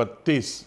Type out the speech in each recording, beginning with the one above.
32।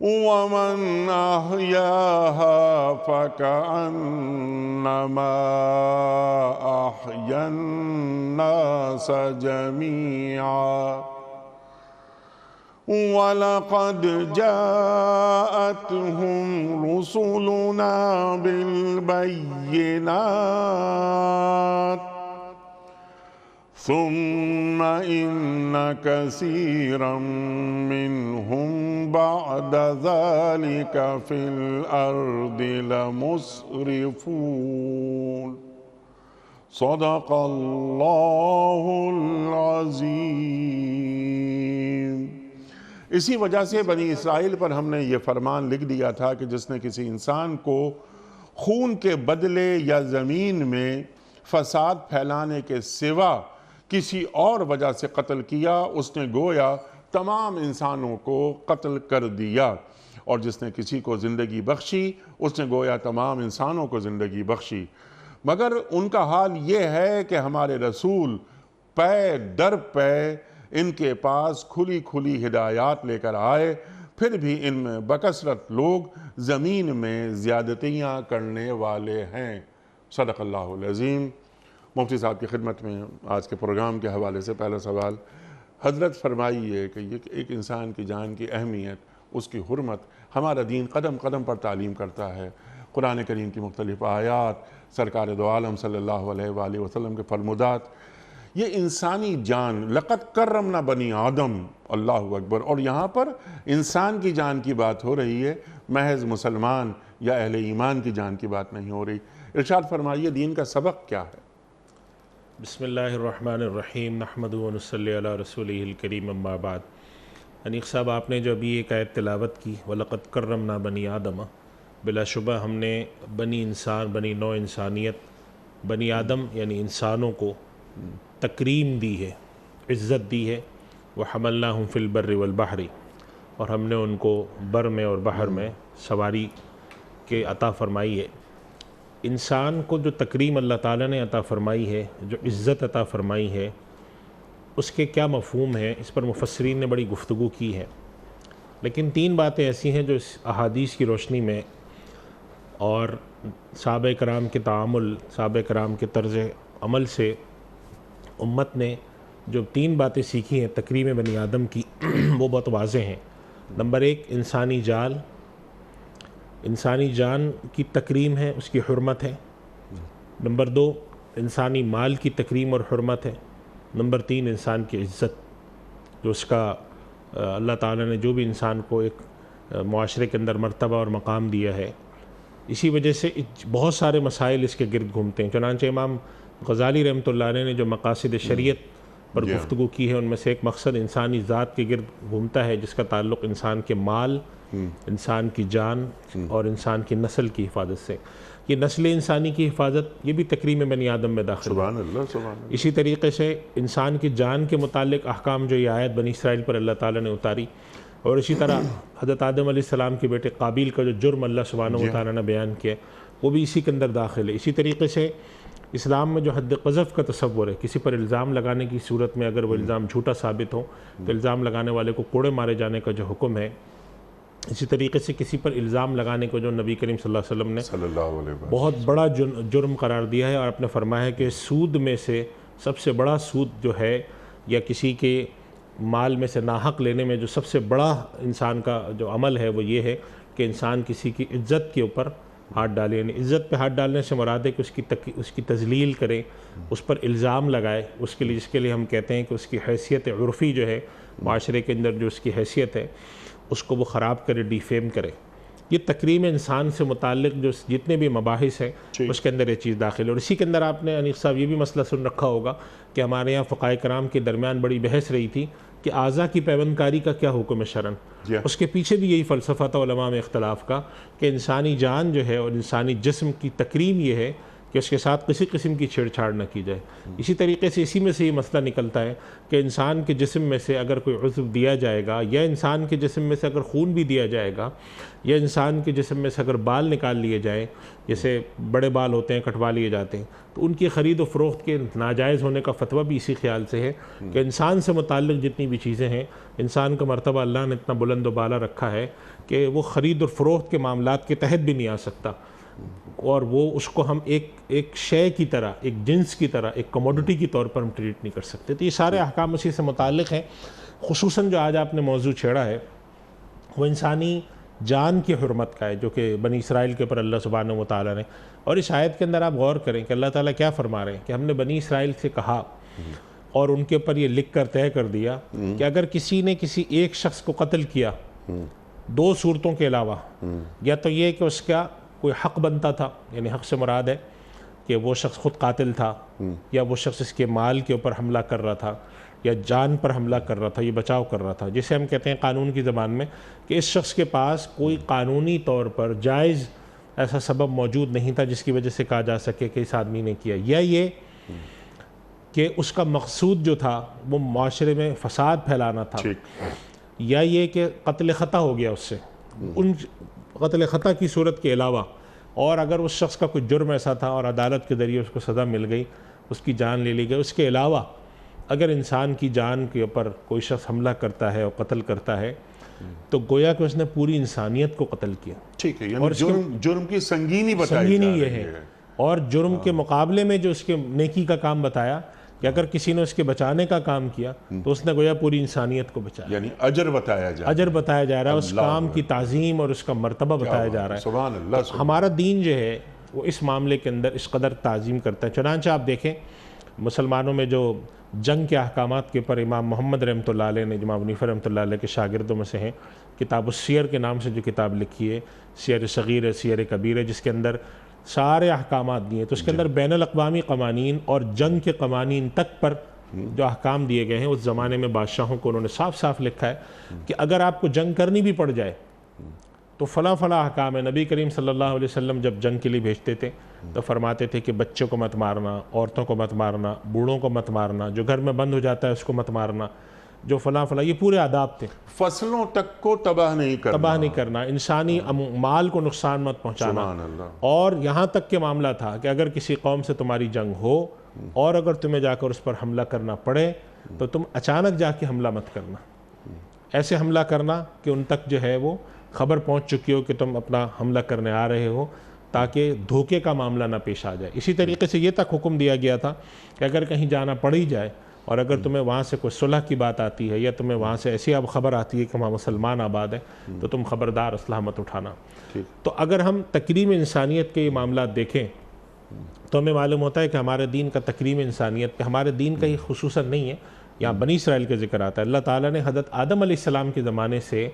ومن أحياها فكأنما أحيا الناس جميعا وَلَقَدْ جَاءَتْهُمْ رُسُلُنَا بِالْبَيِّنَاتِ ثُمَّ إِنَّ كَثِيرًا مِّنْهُمْ بَعْدَ ذَلِكَ فِي الْأَرْضِ لَمُسْرِفُونَ صدق اللہ العظیم۔ اسی وجہ سے بنی اسرائیل پر ہم نے یہ فرمان لکھ دیا تھا کہ جس نے کسی انسان کو خون کے بدلے یا زمین میں فساد پھیلانے کے سوا کسی اور وجہ سے قتل کیا، اس نے گویا تمام انسانوں کو قتل کر دیا، اور جس نے کسی کو زندگی بخشی اس نے گویا تمام انسانوں کو زندگی بخشی۔ مگر ان کا حال یہ ہے کہ ہمارے رسول پے در پے ان کے پاس کھلی کھلی ہدایات لے کر آئے، پھر بھی ان میں بکثرت لوگ زمین میں زیادتیاں کرنے والے ہیں۔ صدق اللہ العظیم۔ مفتی صاحب کی خدمت میں آج کے پروگرام کے حوالے سے پہلا سوال، حضرت فرمائیے کہ یہ ایک انسان کی جان کی اہمیت، اس کی حرمت ہمارا دین قدم قدم پر تعلیم کرتا ہے۔ قرآن کریم کی مختلف آیات، سرکار دو عالم صلی اللہ علیہ وآلہ وسلم کے فرمودات، یہ انسانی جان، لقد کرمنا بنی آدم، اللہ اکبر، اور یہاں پر انسان کی جان کی بات ہو رہی ہے، محض مسلمان یا اہل ایمان کی جان کی بات نہیں ہو رہی۔ ارشاد فرمائیے دین کا سبق کیا ہے؟ بسم اللہ الرحمن الرحیم، نحمدہ و نصلی علی رسولہ الکریم، اما بعد۔ انیق صاحب، آپ نے جو ابھی ایک آیت تلاوت کی، وَلَقَدْ كَرَّمْنَا بَنِي آدَمَ، بلا شبہ ہم نے بنی انسان، بنی نوع انسانیت، بنی آدم یعنی انسانوں کو تکریم دی ہے، عزت دی ہے۔ وَحَمَلْنَاهُمْ فِي الْبَرِّ وَالْبَحْرِ، اور ہم نے ان کو بر میں اور بحر میں سواری کے عطا فرمائی ہے۔ انسان کو جو تکریم اللہ تعالیٰ نے عطا فرمائی ہے، جو عزت عطا فرمائی ہے، اس کے کیا مفہوم ہے، اس پر مفسرین نے بڑی گفتگو کی ہے۔ لیکن تین باتیں ایسی ہیں جو اس احادیث کی روشنی میں اور صحابہ کرام کے تعامل، صحابہ کرام کے طرز عمل سے امت نے جو تین باتیں سیکھی ہیں تکریم بنی آدم کی، وہ بہت واضح ہیں۔ نمبر ایک، انسانی جان کی تکریم ہے، اس کی حرمت ہے۔ نمبر دو، انسانی مال کی تکریم اور حرمت ہے۔ نمبر تین، انسان کی عزت، جو اس کا اللہ تعالیٰ نے جو بھی انسان کو ایک معاشرے کے اندر مرتبہ اور مقام دیا ہے، اسی وجہ سے بہت سارے مسائل اس کے گرد گھومتے ہیں۔ چنانچہ امام غزالی رحمۃ اللہ علیہ نے جو مقاصد شریعت پر گفتگو کی ہے، ان میں سے ایک مقصد انسانی ذات کے گرد گھومتا ہے، جس کا تعلق انسان کے مال، انسان کی جان اور انسان کی نسل کی حفاظت سے۔ یہ نسل انسانی کی حفاظت، یہ بھی تکریم بنی آدم میں داخل ہے۔ سبحان اللہ، سبحان اللہ۔ اسی طریقے سے انسان کی جان کے متعلق احکام جو یہ آیت بنی اسرائیل پر اللہ تعالیٰ نے اتاری، اور اسی طرح حضرت آدم علیہ السلام کے بیٹے قابیل کا جو جرم اللہ سبحانہ و تعالیٰ نے بیان کیا، وہ بھی اسی کے اندر داخل ہے۔ اسی طریقے سے اسلام میں جو حد قذف کا تصور ہے، کسی پر الزام لگانے کی صورت میں اگر وہ الزام جھوٹا ثابت ہو تو الزام لگانے والے کو کوڑے مارے جانے کا جو حکم ہے، اسی طریقے سے کسی پر الزام لگانے کو جو نبی کریم صلی اللہ علیہ وسلم نے بہت بڑا جرم قرار دیا ہے، اور آپ نے فرمایا ہے کہ سود میں سے سب سے بڑا سود جو ہے، یا کسی کے مال میں سے ناحق لینے میں جو سب سے بڑا انسان کا جو عمل ہے، وہ یہ ہے کہ انسان کسی کی عزت کے اوپر ہاتھ ڈالے۔ یعنی عزت پہ ہاتھ ڈالنے سے مراد ہے کہ اس کی تذلیل کرے، اس پر الزام لگائے، اس کے لیے جس کے لیے ہم کہتے ہیں کہ اس کی حیثیت عرفی جو ہے، معاشرے کے اندر جو اس کی حیثیت ہے، اس کو وہ خراب کرے، ڈیفیم کرے۔ یہ تکریم انسان سے متعلق جو جتنے بھی مباحث ہیں، اس کے اندر یہ چیز داخل ہے۔ اور اسی کے اندر آپ نے انیق صاحب یہ بھی مسئلہ سن رکھا ہوگا کہ ہمارے یہاں فقہائے کرام کے درمیان بڑی بحث رہی تھی کہ اعضاء کی پیوند کاری کا کیا حکم ہے شرعاً۔ اس کے پیچھے بھی یہی فلسفہ تھا علماء میں اختلاف کا کہ انسانی جان جو ہے اور انسانی جسم کی تکریم یہ ہے کہ اس کے ساتھ کسی قسم کی چھیڑ چھاڑ نہ کی جائے۔ اسی طریقے سے اسی میں سے یہ مسئلہ نکلتا ہے کہ انسان کے جسم میں سے اگر کوئی عضو دیا جائے گا، یا انسان کے جسم میں سے اگر خون بھی دیا جائے گا، یا انسان کے جسم میں سے اگر بال نکال لیے جائیں، جیسے بڑے بال ہوتے ہیں کٹوا لیے جاتے ہیں، تو ان کی خرید و فروخت کے ناجائز ہونے کا فتویٰ بھی اسی خیال سے ہے کہ انسان سے متعلق جتنی بھی چیزیں ہیں، انسان کا مرتبہ اللہ نے اتنا بلند و بالا رکھا ہے کہ وہ خرید و فروخت کے معاملات کے تحت بھی نہیں آ سکتا، اور وہ اس کو ہم ایک شے کی طرح، ایک جنس کی طرح، ایک کموڈٹی کی طور پر ہم ٹریٹ نہیں کر سکتے۔ تو یہ سارے احکام اسی سے متعلق ہیں۔ خصوصاً جو آج آپ نے موضوع چھیڑا ہے وہ انسانی جان کی حرمت کا ہے، جو کہ بنی اسرائیل کے اوپر اللہ سبحانہ و تعالیٰ نے، اور اس آیت کے اندر آپ غور کریں کہ اللہ تعالیٰ کیا فرما رہے ہیں کہ ہم نے بنی اسرائیل سے کہا اور ان کے اوپر یہ لکھ کر طے کر دیا کہ اگر کسی نے کسی ایک شخص کو قتل کیا دو صورتوں کے علاوہ، یا تو یہ کہ اس کا کوئی حق بنتا تھا، یعنی حق سے مراد ہے کہ وہ شخص خود قاتل تھا، یا وہ شخص اس کے مال کے اوپر حملہ کر رہا تھا، یا جان پر حملہ کر رہا تھا، یہ بچاؤ کر رہا تھا، جسے ہم کہتے ہیں قانون کی زبان میں کہ اس شخص کے پاس کوئی قانونی طور پر جائز ایسا سبب موجود نہیں تھا جس کی وجہ سے کہا جا سکے کہ اس آدمی نے کیا، یا یہ کہ اس کا مقصود جو تھا وہ معاشرے میں فساد پھیلانا تھا، یا یہ کہ قتل خطا ہو گیا اس سے، ان قتل خطا کی صورت کے علاوہ، اور اگر اس شخص کا کوئی جرم ایسا تھا اور عدالت کے ذریعے اس کو سزا مل گئی، اس کی جان لے لی گئی، اس کے علاوہ اگر انسان کی جان کے اوپر کوئی شخص حملہ کرتا ہے اور قتل کرتا ہے تو گویا کہ اس نے پوری انسانیت کو قتل کیا۔ ٹھیک ہے، یعنی جرم کی سنگینی بتائی سنگینی جا یہ رہی ہے، اور جرم کے مقابلے میں جو اس کے نیکی کا کام بتایا کہ اگر کسی نے اس کے بچانے کا کام کیا تو اس نے گویا پوری انسانیت کو بچایا، یعنی اجر بتایا جا رہا ہے، اجر بتایا جا رہا ہے، اس کام کی تعظیم اور اس کا مرتبہ بتایا جا رہا ہے۔ سبحان اللہ۔ ہمارا دین جو ہے وہ اس معاملے کے اندر اس قدر تعظیم کرتا ہے، چنانچہ آپ دیکھیں مسلمانوں میں جو جنگ کے احکامات کے اوپر امام محمد رحمۃ اللہ علیہ نے، امام حنیفہ رحمۃ اللہ علیہ کے شاگردوں میں سے ہیں، کتاب السیر کے نام سے جو کتاب لکھی ہے، سیر صغیر ہے، سیر کبیر ہے، جس کے اندر سارے احکامات دیے، تو اس کے اندر بین الاقوامی قوانین اور جنگ کے قوانین تک پر جو احکام دیے گئے ہیں، اس زمانے میں بادشاہوں کو انہوں نے صاف صاف لکھا ہے کہ اگر آپ کو جنگ کرنی بھی پڑ جائے تو فلاں فلاں احکام ہے۔ نبی کریم صلی اللہ علیہ وسلم جب جنگ کے لیے بھیجتے تھے تو فرماتے تھے کہ بچوں کو مت مارنا، عورتوں کو مت مارنا، بوڑھوں کو مت مارنا، جو گھر میں بند ہو جاتا ہے اس کو مت مارنا، جو فلاں فلاں، یہ پورے آداب تھے۔ فصلوں تک کو تباہ نہیں کرنا، انسانی مال کو نقصان مت پہنچانا، سبحان اللہ۔ اور یہاں تک کہ معاملہ تھا کہ اگر کسی قوم سے تمہاری جنگ ہو اور اگر تمہیں جا کر اس پر حملہ کرنا پڑے تو تم اچانک جا کے حملہ مت کرنا، ایسے حملہ کرنا کہ ان تک جو ہے وہ خبر پہنچ چکی ہو کہ تم اپنا حملہ کرنے آ رہے ہو، تاکہ دھوکے کا معاملہ نہ پیش آ جائے۔ اسی طریقے سے یہ تک حکم دیا گیا تھا کہ اگر کہیں جانا پڑ ہی جائے اور اگر تمہیں وہاں سے کوئی صلح کی بات آتی ہے یا تمہیں وہاں سے ایسی اب خبر آتی ہے کہ وہاں مسلمان آباد ہیں تو تم خبردار اسلحہ مت اٹھانا۔ تو اگر ہم تکریم انسانیت کے یہ معاملات دیکھیں تو ہمیں معلوم ہوتا ہے کہ ہمارے دین کا تکریم انسانیت پہ، ہمارے دین کا یہ خصوصاً نہیں ہے، یہاں بنی اسرائیل کا ذکر آتا ہے۔ اللہ تعالیٰ نے حضرت آدم علیہ السلام کے زمانے سے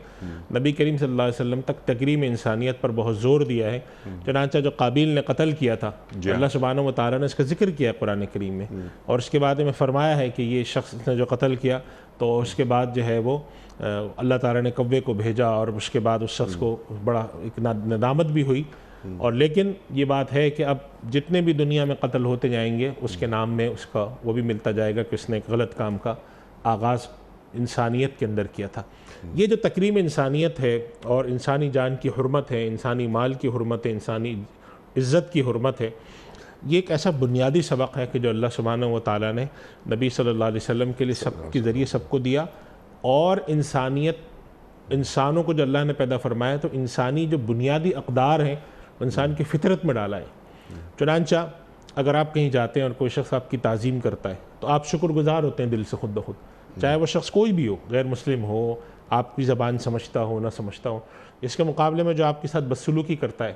نبی کریم صلی اللہ علیہ وسلم تک تکریم انسانیت پر بہت زور دیا ہے، چنانچہ جو قابیل نے قتل کیا تھا اللہ سبحانہ و تعالیٰ نے اس کا ذکر کیا ہے قرآن کریم میں، اور اس کے بعد میں فرمایا ہے کہ یہ شخص نے جو قتل کیا تو اس کے بعد جو ہے وہ اللہ تعالیٰ نے کوے کو بھیجا، اور اس کے بعد اس شخص کو بڑا ایک ندامت بھی ہوئی، اور لیکن یہ بات ہے کہ اب جتنے بھی دنیا میں قتل ہوتے جائیں گے اس کے نام میں اس کا وہ بھی ملتا جائے گا کہ اس نے ایک غلط کام کا آغاز انسانیت کے اندر کیا تھا۔ یہ جو تکریم انسانیت ہے اور انسانی جان کی حرمت ہے، انسانی مال کی حرمت ہے، انسانی عزت کی حرمت ہے، یہ ایک ایسا بنیادی سبق ہے کہ جو اللہ سبحانہ و تعالیٰ نے نبی صلی اللہ علیہ وسلم کے لیے سب کے ذریعے سب کو دیا، اور انسانوں کو جو اللہ نے پیدا فرمایا تو انسانی جو بنیادی اقدار ہیں انسان کی فطرت میں ڈالا ہے۔ چنانچہ اگر آپ کہیں جاتے ہیں اور کوئی شخص آپ کی تعظیم کرتا ہے تو آپ شکر گزار ہوتے ہیں دل سے خود بخود، چاہے وہ شخص کوئی بھی ہو، غیر مسلم ہو، آپ کی زبان سمجھتا ہو نہ سمجھتا ہو۔ اس کے مقابلے میں جو آپ کے ساتھ بدسلوکی کرتا ہے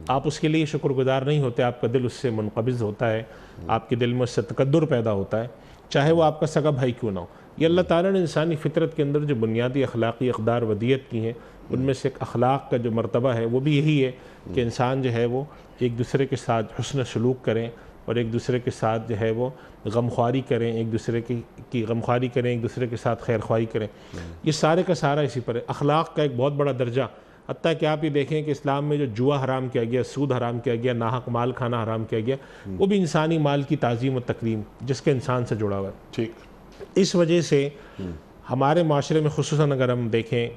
آپ اس کے لیے شکر گزار نہیں ہوتے، آپ کا دل اس سے منقبض ہوتا ہے، آپ کے دل میں اس سے تقدر پیدا ہوتا ہے، چاہے وہ آپ کا سگا بھائی کیوں نہ ہو۔ یہ اللہ تعالیٰ نے انسانی فطرت کے اندر جو بنیادی اخلاقی اقدار ودیت کی ہیں ان میں سے ایک اخلاق کا جو مرتبہ ہے وہ بھی یہی ہے کہ انسان جو ہے وہ ایک دوسرے کے ساتھ حسن سلوک کریں اور ایک دوسرے کے ساتھ جو ہے وہ غمخواری کریں، ایک دوسرے کی غمخواری کریں، ایک دوسرے کے ساتھ خیر خواہی کریں۔ یہ سارے کا سارا اسی پر ہے۔ اخلاق کا ایک بہت بڑا درجہ حتیٰ کہ آپ یہ دیکھیں کہ اسلام میں جو جوا حرام کیا گیا، سود حرام کیا گیا، ناحق مال کھانا حرام کیا گیا، وہ بھی انسانی مال کی تعظیم و تکریم جس کے انسان سے جڑا ہوا ہے۔ ٹھیک، اس وجہ سے ہمارے معاشرے میں خصوصاً اگر ہم دیکھیں،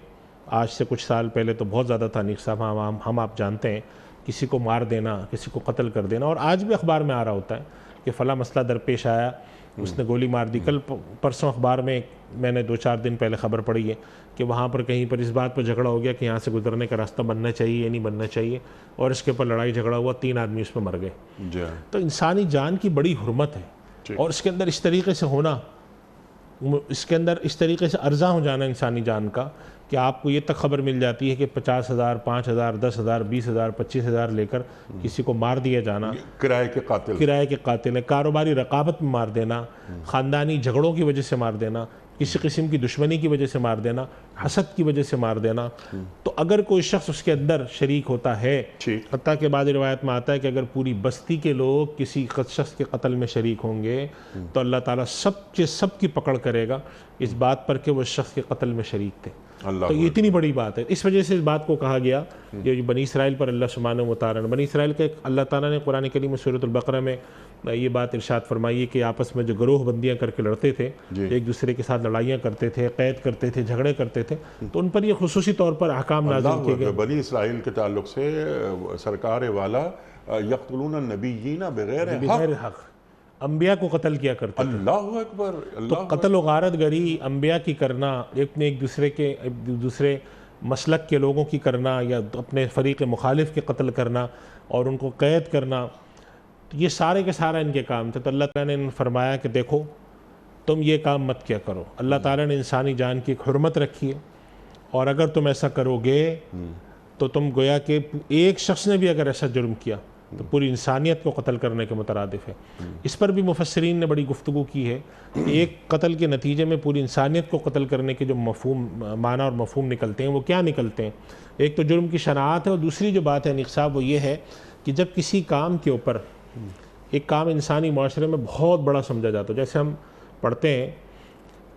آج سے کچھ سال پہلے تو بہت زیادہ تھا انیق صاحب، ہم آپ جانتے ہیں کسی کو مار دینا، کسی کو قتل کر دینا، اور آج بھی اخبار میں آ رہا ہوتا ہے کہ فلاں مسئلہ درپیش آیا، اس نے گولی مار دی۔ کل پرسوں اخبار میں میں نے 2-4 دن پہلے خبر پڑھی ہے کہ وہاں پر کہیں پر اس بات پر جھگڑا ہو گیا کہ یہاں سے گزرنے کا راستہ بننا چاہیے یا نہیں بننا چاہیے، اور اس کے اوپر لڑائی جھگڑا ہوا، 3 آدمی اس پہ مر گئے۔ جی ہاں، تو انسانی جان کی بڑی حرمت ہے، اور اس کے اندر اس طریقے سے ہونا، اس کے اندر اس طریقے سے ارزاں ہو جانا انسانی جان کا کہ آپ کو یہ تک خبر مل جاتی ہے کہ 50,000 5,000 10,000 20,000 25,000 لے کر کسی کو مار دیا جانا، کرائے کے قاتل، کرائے کے قاتل ہے، کاروباری رقابت میں مار دینا، خاندانی جھگڑوں کی وجہ سے مار دینا، کسی قسم کی دشمنی کی وجہ سے مار دینا، حسد کی وجہ سے مار دینا۔ تو اگر کوئی شخص اس کے اندر شریک ہوتا ہے، حتیٰ کہ بعض روایت میں آتا ہے کہ اگر پوری بستی کے لوگ کسی شخص کے قتل میں شریک ہوں گے تو اللہ تعالیٰ سب کی پکڑ کرے گا اس بات پر کہ وہ شخص کے قتل میں شریک تھے۔ تو یہ اتنی بڑی بات ہے، اس وجہ سے اس بات کو کہا گیا، یہ بنی اسرائیل پر اللہ سبحانہ و تعالیٰ نے، بنی اسرائیل کے اللہ تعالیٰ نے قرآن کریم میں سورۃ البقرہ میں یہ بات ارشاد فرمائی ہے کہ آپس میں جو گروہ بندیاں کر کے لڑتے تھے، ایک دوسرے کے ساتھ لڑائیاں کرتے تھے، قید کرتے تھے، جھگڑے کرتے تھے، تو ان پر یہ خصوصی طور پر احکام نازل کیے گئے۔ بنی اسرائیل کے تعلق سے سرکار والا یقتلون النبیین بغیر حق، انبیاء کو قتل کیا کرتے تھے۔ اللہ اکبر، تو اللہ قتل و غارت گری انبیاء کی کرنا، ایک دوسرے مسلک کے لوگوں کی کرنا، یا اپنے فریق مخالف کے قتل کرنا اور ان کو قید کرنا، یہ سارے کے سارا ان کے کام تھے۔ تو اللہ تعالیٰ نے فرمایا کہ دیکھو تم یہ کام مت کیا کرو۔ اللہ تعالیٰ نے انسانی جان کی ایک حرمت رکھی ہے، اور اگر تم ایسا کرو گے تو تم گویا کہ ایک شخص نے بھی اگر ایسا جرم کیا تو پوری انسانیت کو قتل کرنے کے مترادف ہے۔ اس پر بھی مفسرین نے بڑی گفتگو کی ہے کہ ایک قتل کے نتیجے میں پوری انسانیت کو قتل کرنے کے جو مفہوم، معنی اور مفہوم نکلتے ہیں وہ کیا نکلتے ہیں۔ ایک تو جرم کی شناعت ہے، اور دوسری جو بات ہے انیق صاحب وہ یہ ہے کہ جب کسی کام کے اوپر، ایک کام انسانی معاشرے میں بہت بڑا سمجھا جاتا ہے، جیسے ہم پڑھتے ہیں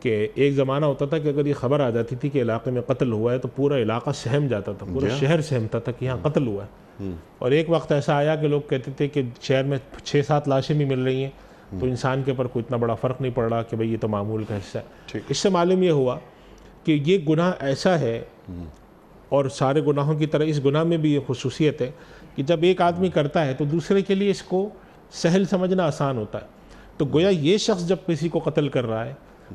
کہ ایک زمانہ ہوتا تھا کہ اگر یہ خبر آ جاتی تھی کہ علاقے میں قتل ہوا ہے تو پورا علاقہ سہم جاتا تھا، پورا شہر سہمتا تھا کہ یہاں قتل ہوا ہے۔ اور ایک وقت ایسا آیا کہ لوگ کہتے تھے کہ شہر میں 6-7 لاشیں بھی مل رہی ہیں تو انسان کے اوپر کوئی اتنا بڑا فرق نہیں پڑ رہا کہ بھئی یہ تو معمول کا حصہ ہے۔ اس سے معلوم یہ ہوا کہ یہ گناہ ایسا ہے، اور سارے گناہوں کی طرح اس گناہ میں بھی یہ خصوصیت ہے کہ جب ایک آدمی کرتا ہے تو دوسرے کے لیے اس کو سہل سمجھنا آسان ہوتا ہے۔ تو گویا یہ شخص جب کسی کو قتل کر رہا ہے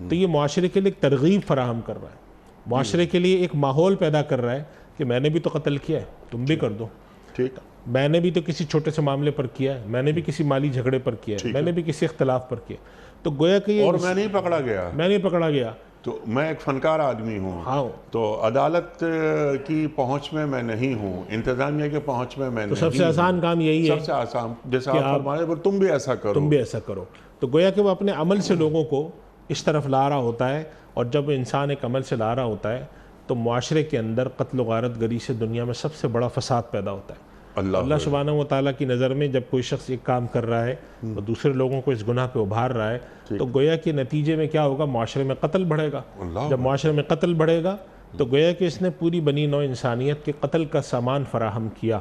تو یہ معاشرے کے لیے ایک ترغیب فراہم کر رہا ہے، معاشرے کے لیے ایک ماحول پیدا کر رہا ہے کہ میں نے بھی تو قتل کیا ہے، تم بھی کر دو، ٹھیک، میں نے بھی تو کسی چھوٹے سے معاملے پر کیا ہے، میں نے بھی کسی مالی جھگڑے پر کیا ہے، میں نے بھی کسی اختلاف پر کیا، تو گویا کہ یہ اور میں نہیں پکڑا گیا، تو میں ایک فنکار آدمی ہوں، ہاں، تو عدالت کی پہنچ میں میں نہیں ہوں، انتظامیہ کے پہنچ میں میں نہیں ہوں۔ سب سے آسان کام یہی ہے، سب سے آسان، جیسا آپ فرمائے پر تم بھی ایسا کرو، تو گویا کہ وہ اپنے عمل سے لوگوں کو اس طرف لا رہا ہوتا ہے، اور جب انسان ایک عمل سے لا رہا ہوتا ہے تو معاشرے کے اندر قتل و غارت گری سے دنیا میں سب سے بڑا فساد پیدا ہوتا ہے۔ اللہ سبحانہ و تعالیٰ کی نظر میں جب کوئی شخص ایک کام کر رہا ہے تو دوسرے لوگوں کو اس گناہ پہ ابھار رہا ہے تو گویا کہ نتیجے میں کیا ہوگا، معاشرے میں قتل بڑھے گا۔ جب معاشرے میں قتل بڑھے گا تو گویا کہ اس نے پوری بنی نوع انسانیت کے قتل کا سامان فراہم کیا۔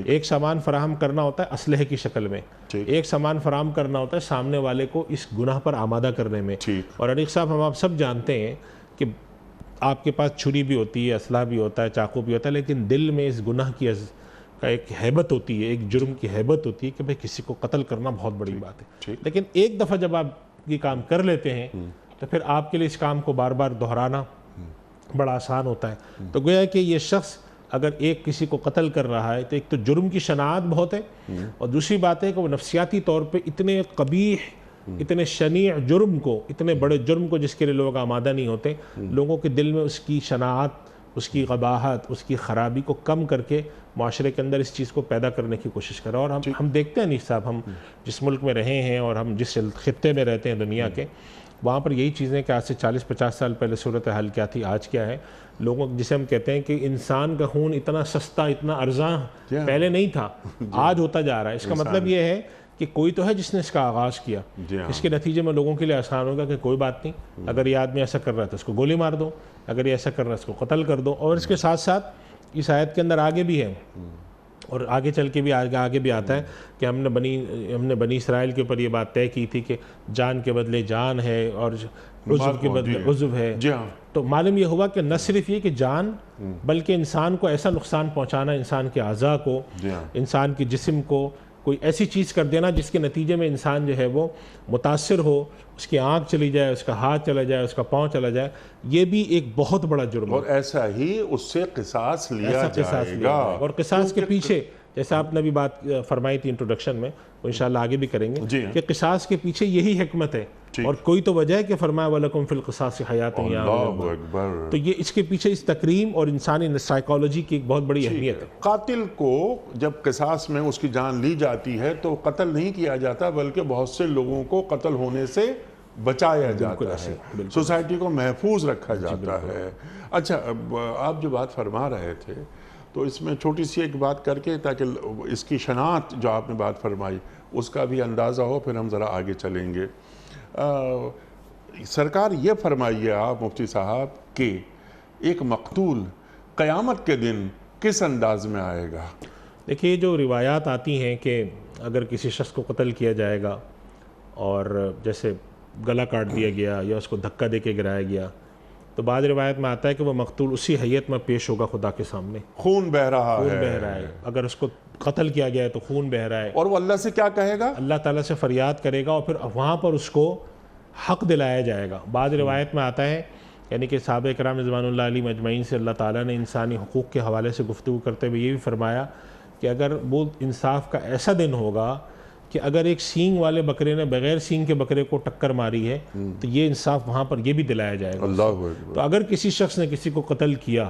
ایک سامان فراہم کرنا ہوتا ہے اسلحے کی شکل میں، ایک سامان فراہم کرنا ہوتا ہے سامنے والے کو اس گناہ پر آمادہ کرنے میں۔ اور انیق صاحب ہم آپ سب جانتے ہیں کہ آپ کے پاس چھری بھی ہوتی ہے، اسلحہ بھی ہوتا ہے، چاقو بھی ہوتا ہے، لیکن دل میں اس گناہ کی کا ایک ہیبت ہوتی ہے، ایک جرم کی ہیبت ہوتی ہے کہ بھئی کسی کو قتل کرنا بہت بڑی بات ہے۔ لیکن ایک دفعہ جب آپ یہ کام کر لیتے ہیں تو پھر آپ کے لیے اس کام کو بار بار دہرانا بڑا آسان ہوتا ہے۔ تو گویا کہ یہ شخص اگر ایک کسی کو قتل کر رہا ہے تو ایک تو جرم کی شناعت بہت ہے، اور دوسری بات ہے کہ وہ نفسیاتی طور پہ اتنے قبیح، اتنے شنیع جرم کو، اتنے بڑے جرم کو جس کے لیے لوگ آمادہ نہیں ہوتے، لوگوں کے دل میں اس کی شناعت، اس کی قباحت، اس کی خرابی کو کم کر کے معاشرے کے اندر اس چیز کو پیدا کرنے کی کوشش کریں۔ اور ہم دیکھتے ہیں انیق صاحب، ہم جس ملک میں رہے ہیں اور ہم جس خطے میں رہتے ہیں دنیا کے، وہاں پر یہی چیزیں کہ آج سے 40-50 سال پہلے صورتحال کیا تھی، آج کیا ہے۔ لوگوں جسے ہم کہتے ہیں کہ انسان کا خون اتنا سستا، اتنا ارزاں پہلے نہیں تھا، آج ہوتا جا رہا ہے۔ اس کا مطلب یہ ہے کہ کوئی تو ہے جس نے اس کا آغاز کیا، اس کے نتیجے میں لوگوں کے لیے آسان ہوگا کہ کوئی بات نہیں، اگر یہ آدمی ایسا کر رہا ہے تو اس کو گولی مار دو، اگر یہ ایسا کر رہا ہے اس کو قتل کر دو۔ اور اس کے ساتھ ساتھ اس آیت کے اندر آگے بھی ہے اور آگے چل کے بھی آگے بھی آتا ہے کہ ہم نے بنی اسرائیل کے اوپر یہ بات طے کی تھی کہ جان کے بدلے جان ہے اور عضو کے بدلے عضو ہے. جی ہاں. تو معلوم یہ ہوا کہ نہ صرف یہ کہ جان بلکہ انسان کو ایسا نقصان پہنچانا، انسان کے اعضاء کو، انسان کے جسم کو کوئی ایسی چیز کر دینا جس کے نتیجے میں انسان جو ہے وہ متاثر ہو، اس کی آنکھ چلی جائے، اس کا ہاتھ چلا جائے، اس کا پاؤں چلا جائے، یہ بھی ایک بہت بڑا جرم ہے. اور ایسا ہی اس سے قصاص لیا جائے گا. اور قصاص کے پیچھے جیسے آپ نے بھی بات فرمائی تھی انٹروڈکشن میں، وہ انشاءاللہ آگے بھی کریں گے کہ قصاص کے پیچھے یہی حکمت ہے اور کوئی تو وجہ ہے کہ فرمایا وَلَكُمْ فِي الْقِصَاصِ حَيَاةٌ يَا اللہ اکبر. تو یہ اس کے پیچھے اس تکریم اور انسانی سائیکالوجی کی ایک بہت بڑی اہمیت ہے. قاتل کو جب قصاص میں اس کی جان لی جاتی ہے تو قتل نہیں کیا جاتا بلکہ بہت سے لوگوں کو قتل ہونے سے بچایا جاتا ہے، سوسائٹی کو محفوظ رکھا جاتا ہے. اچھا، آپ جو بات فرما رہے تھے تو اس میں چھوٹی سی ایک بات کر کے تاکہ اس کی شناخت جو آپ نے بات فرمائی اس کا بھی اندازہ ہو، پھر ہم ذرا آگے چلیں گے. سرکار یہ فرمائیے آپ مفتی صاحب کہ ایک مقتول قیامت کے دن کس انداز میں آئے گا؟ دیکھیے، جو روایات آتی ہیں کہ اگر کسی شخص کو قتل کیا جائے گا اور جیسے گلا کاٹ دیا گیا یا اس کو دھکا دے کے گرایا گیا، تو بعض روایت میں آتا ہے کہ وہ مقتول اسی حیت میں پیش ہوگا خدا کے سامنے. خون بہ رہا ہے. اگر اس کو قتل کیا گیا ہے تو خون بہ رہا ہے. اور وہ اللہ سے کیا کہے گا؟ اللہ تعالیٰ سے فریاد کرے گا اور پھر وہاں پر اس کو حق دلایا جائے گا. بعض روایت میں آتا ہے یعنی کہ صحابہ کرام رضوان اللہ علیہ مجمعین سے اللہ تعالیٰ نے انسانی حقوق کے حوالے سے گفتگو کرتے ہوئے یہ بھی فرمایا کہ اگر وہ انصاف کا ایسا دن ہوگا کہ اگر ایک سینگ والے بکرے نے بغیر سینگ کے بکرے کو ٹکر ماری ہے تو یہ انصاف وہاں پر یہ بھی دلایا جائے گا. تو اگر کسی شخص نے کسی کو قتل کیا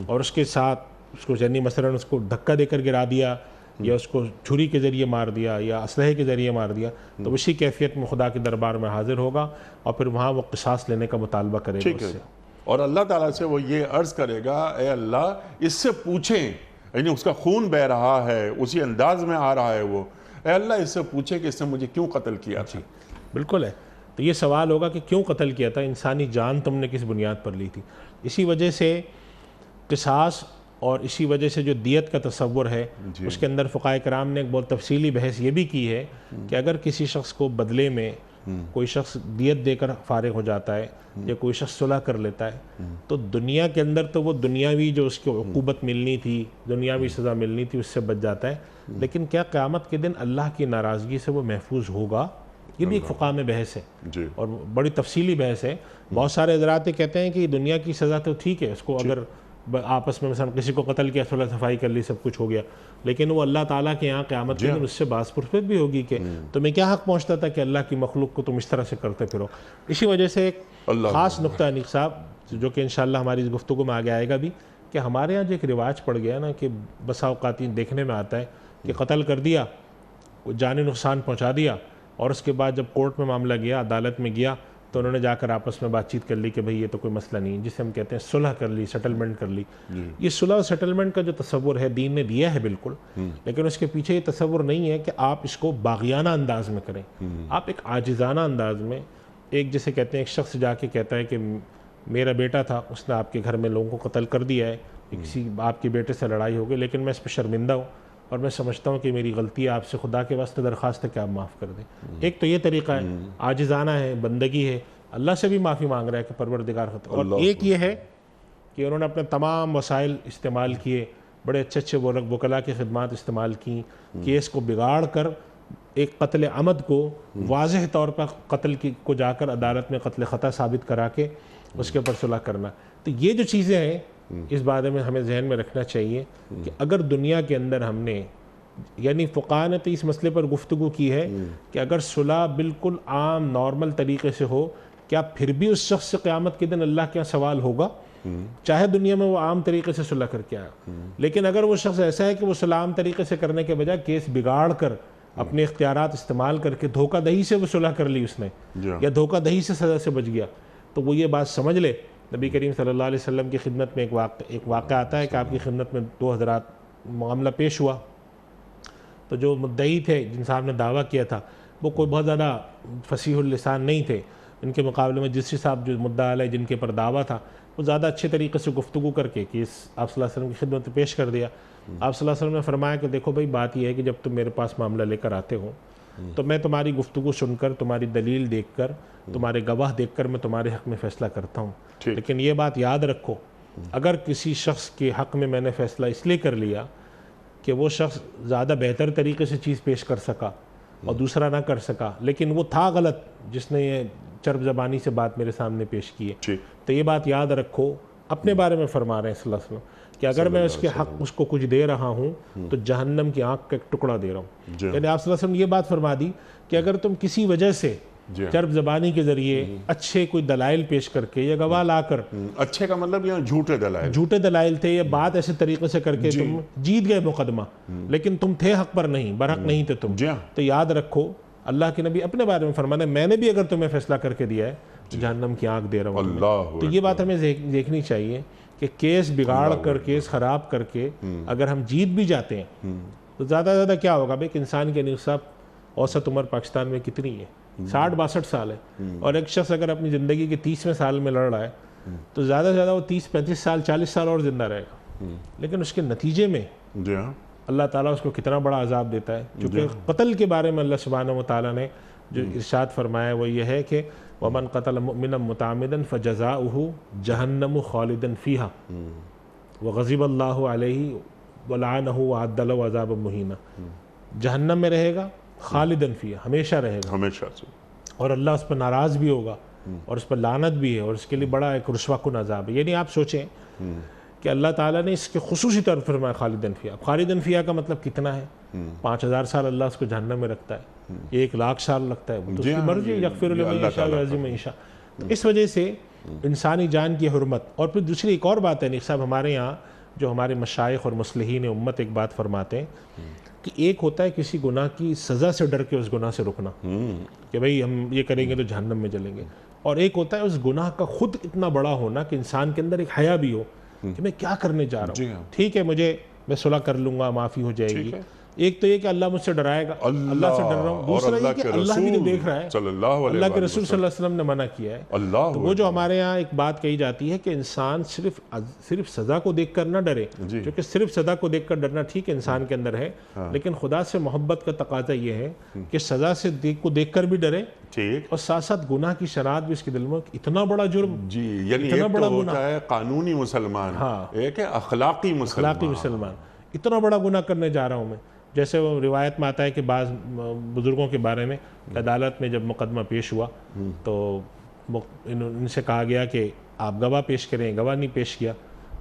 اور اس کے ساتھ اس کو یعنی مثلاً اس کو دھکا دے کر گرا دیا یا اس کو چھری کے ذریعے مار دیا یا اسلحے کے ذریعے مار دیا تو اسی کیفیت میں خدا کے دربار میں حاضر ہوگا اور پھر وہاں وہ قصاص لینے کا مطالبہ کرے گا اس سے. اور اللہ تعالیٰ سے وہ یہ عرض کرے گا، اے اللہ اس سے پوچھیں، یعنی اس کا خون بہ رہا ہے، اسی انداز میں آ رہا ہے، وہ اے اللہ اس سے پوچھے کہ اس نے مجھے کیوں قتل کیا تھا. بالکل ہے. تو یہ سوال ہوگا کہ کیوں قتل کیا تھا، انسانی جان تم نے کس بنیاد پر لی تھی. اسی وجہ سے قصاص اور اسی وجہ سے جو دیت کا تصور ہے اس کے اندر فقہاء کرام نے ایک بہت تفصیلی بحث یہ بھی کی ہے کہ اگر کسی شخص کو بدلے میں کوئی شخص دیت دے کر فارغ ہو جاتا ہے یا کوئی شخص صلح کر لیتا ہے تو دنیا کے اندر تو وہ دنیاوی جو اس کو عقوبت ملنی تھی، دنیاوی سزا ملنی تھی، اس سے بچ جاتا ہے. لیکن کیا قیامت کے دن اللہ کی ناراضگی سے وہ محفوظ ہوگا؟ یہ بھی ایک فقہ میں بحث ہے اور بڑی تفصیلی بحث ہے. بہت سارے حضرات کہتے ہیں کہ دنیا کی سزا تو ٹھیک ہے، اس کو اگر آپس میں مثلا کسی کو قتل کیا، صلح صفائی کر لی، سب کچھ ہو گیا، لیکن وہ اللہ تعالیٰ کے یہاں قیامت کے دن اس سے باز پرسپت بھی ہوگی کہ تمہیں کیا حق پہنچتا تھا کہ اللہ کی مخلوق کو تم اس طرح سے کرتے پھرو. اسی وجہ سے ایک خاص نقطہ انیق صاحب جو کہ انشاءاللہ ہماری اس گفتگو میں آگے آئے گا بھی کہ ہمارے یہاں جو ایک رواج پڑ گیا نا کہ بسا اوقات دیکھنے میں آتا ہے کہ قتل کر دیا، جانی نقصان پہنچا دیا اور اس کے بعد جب کورٹ میں معاملہ گیا، عدالت میں گیا تو انہوں نے جا کر آپس میں بات چیت کر لی کہ بھئی یہ تو کوئی مسئلہ نہیں، جسے ہم کہتے ہیں صلح کر لی، سیٹلمنٹ کر لی. یہ صلح اور سیٹلمنٹ کا جو تصور ہے دین نے دیا ہے بالکل، لیکن اس کے پیچھے یہ تصور نہیں ہے کہ آپ اس کو باغیانہ انداز میں کریں. آپ ایک عاجزانہ انداز میں، ایک جسے کہتے ہیں ایک شخص جا کے کہتا ہے کہ میرا بیٹا تھا، اس نے آپ کے گھر میں لوگوں کو قتل کر دیا ہے، کسی آپ کے بیٹے سے لڑائی ہو گئی، لیکن میں اس پہ شرمندہ ہوں اور میں سمجھتا ہوں کہ میری غلطی ہے، آپ سے خدا کے واسطے درخواست ہے کہ آپ معاف کر دیں. ایک تو یہ طریقہ ہے، عاجزانہ ہے، بندگی ہے، اللہ سے بھی معافی مانگ رہا ہے کہ پروردگار خطا. اور ایک یہ ہے کہ انہوں نے اپنے تمام وسائل استعمال کیے، بڑے اچھے اچھے وکلاء کی خدمات استعمال کی، کیس کو بگاڑ کر ایک قتل عمد کو واضح طور پر قتل کو جا کر عدالت میں قتل خطا ثابت کرا کے اس کے اوپر صلح کرنا. تو یہ جو چیزیں ہیں اس بارے میں ہمیں ذہن میں رکھنا چاہیے کہ اگر دنیا کے اندر ہم نے، یعنی فقہاء نے تو اس مسئلے پر گفتگو کی ہے کہ اگر صلح بالکل عام نارمل طریقے سے ہو، کیا پھر بھی اس شخص سے قیامت کے دن اللہ کے یہاں سوال ہوگا، چاہے دنیا میں وہ عام طریقے سے صلح کر کے آیا. لیکن اگر وہ شخص ایسا ہے کہ وہ صلح عام طریقے سے کرنے کے بجائے کیس بگاڑ کر اپنے اختیارات استعمال کر کے دھوکہ دہی سے وہ صلح کر لی اس نے یا دھوکہ دہی سے سزا سے بچ گیا، تو وہ یہ بات سمجھ لے. نبی کریم صلی اللہ علیہ وسلم کی خدمت میں ایک واقعہ آتا ہے کہ آپ کی خدمت میں 2 حضرات معاملہ پیش ہوا. تو جو مدعی تھے، جن صاحب نے دعویٰ کیا تھا، وہ کوئی بہت زیادہ فصیح اللسان نہیں تھے. ان کے مقابلے میں جس صاحب جو مدعا علیہ جن کے پر دعویٰ تھا وہ زیادہ اچھے طریقے سے گفتگو کر کے کیس آپ صلی اللہ علیہ وسلم کی خدمت میں پیش کر دیا. آپ صلی اللہ علیہ وسلم نے فرمایا کہ دیکھو بھائی بات یہ ہے کہ جب تم میرے پاس معاملہ لے کر آتے ہو تو میں تمہاری گفتگو سن کر تمہاری دلیل دیکھ کر تمہارے گواہ دیکھ کر میں تمہارے حق میں فیصلہ کرتا ہوں. لیکن یہ بات یاد رکھو اگر کسی شخص کے حق میں نے فیصلہ اس لیے کر لیا کہ وہ شخص زیادہ بہتر طریقے سے چیز پیش کر سکا اور دوسرا نہ کر سکا لیکن وہ تھا غلط جس نے یہ چرب زبانی سے بات میرے سامنے پیش کی ہے, تو یہ بات یاد رکھو. اپنے بارے میں فرما رہے ہیں صلی اللہ علیہ وسلم کہ اگر میں اس کے حق اس کو کچھ دے رہا ہوں تو جہنم کی آنکھ کا ایک ٹکڑا دے رہا ہوں. یعنی آپ صلی اللہ علیہ وسلم نے یہ بات فرما دی کہ اگر تم کسی وجہ سے چرب زبانی کے ذریعے اچھے کوئی دلائل پیش کر کے یا گواہ لا کر, اچھے کا مطلب یہاں جھوٹے دلائل تھے یا بات ایسے طریقے سے کر کے تم جیت گئے مقدمہ لیکن تم تھے حق پر نہیں, برحق نہیں تھے تم, تو یاد رکھو اللہ کے نبی اپنے بارے میں فرمانے میں نے بھی اگر تمہیں فیصلہ کر کے دیا ہے جہنم کی آنکھ دے رہا ہوں. تو یہ بات ہمیں دیکھنی چاہیے کہ کیس بگاڑ کر کیس خراب کر کے اگر ہم جیت بھی جاتے ہیں تو زیادہ سے زیادہ کیا ہوگا بھائی کہ انسان کے نصاب اوسط عمر پاکستان میں کتنی ہے 60-62 سال ہے اور ایک شخص اگر اپنی زندگی کے 30ویں سال میں لڑ رہا ہے تو زیادہ سے زیادہ وہ 30-35 سال 40 سال اور زندہ رہے گا لیکن اس کے نتیجے میں اللہ تعالیٰ اس کو کتنا بڑا عذاب دیتا ہے. چونکہ قتل کے بارے میں اللہ سبحانہ و تعالیٰ نے جو ارشاد فرمایا وہ یہ ہے کہ وَمَنْ قَتَلَ مُؤْمِنًا مُتَعَمِّدًا فَجَزَاؤُهُ جَهَنَّمُ خَالِدًا فِيهَا وَغَضِبَ اللَّهُ عَلَيْهِ وَلَعَنَهُ وَأَعَدَّ لَهُ عَذَابًا مُهِينًا. جہنم میں رہے گا خالدن فیہا, ہمیشہ رہے گا, ہمیشہ سے, اور اللہ اس پر ناراض بھی ہوگا اور اس پر لعنت بھی ہے اور اس کے لیے بڑا ایک رسوا کن عذاب ہے. یعنی آپ سوچیں کہ اللہ تعالیٰ نے اس کے خصوصی طور پر فرمایا خالدن فیہا. خالدن فیہا کا مطلب کتنا ہے؟ 5000 سال اللہ اس کو جہنم میں رکھتا ہے, 1,00,000 سال لگتا ہے, وہ تو اس کی مرضی یغفر لمن یشاء ویعذب من یشاء. اس وجہ سے انسانی جان کی حرمت. اور پھر دوسری ایک اور بات ہے نیک صاحب, ہمارے یہاں جو ہمارے مشائخ اور مصلحین امت ایک بات فرماتے ہیں کہ ایک ہوتا ہے کسی گناہ کی سزا سے ڈر کے اس گناہ سے رکنا کہ بھئی ہم یہ کریں گے تو جہنم میں جلیں گے, اور ایک ہوتا ہے اس گناہ کا خود اتنا بڑا ہونا کہ انسان کے اندر ایک حیا بھی ہو کہ میں کیا کرنے جا رہا ہوں, ٹھیک ہے میں صلح کر لوں گا, معافی ہو جائے گی. ایک تو یہ کہ اللہ مجھ سے ڈرائے گا, اللہ سے ڈر رہا ہوں. دوسرا یہ کہ اللہ بھی تو دیکھ رہا ہے, اللہ کے رسول صلی اللہ علیہ وسلم نے منع کیا ہے. تو وہ جو ہمارے یہاں ایک بات کہی جاتی ہے کہ انسان صرف سزا کو دیکھ کر نہ ڈرے, کیونکہ صرف سزا کو دیکھ کر ڈرنا ٹھیک ہے انسان کے اندر ہے, لیکن خدا سے محبت کا تقاضا یہ ہے کہ سزا سے کو دیکھ کر بھی ڈرے اور ساتھ ساتھ گناہ کی شناخت بھی اس کے دل میں. اتنا بڑا جرم, یعنی ایک تو ہوتا ہے قانونی مسلمان, ایک ہے اخلاقی مسلمان. اتنا بڑا گناہ کرنے جا رہا ہوں میں. جیسے وہ روایت میں آتا ہے کہ بعض بزرگوں کے بارے میں عدالت میں جب مقدمہ پیش ہوا تو ان سے کہا گیا کہ آپ گواہ پیش کریں, گواہ نہیں پیش کیا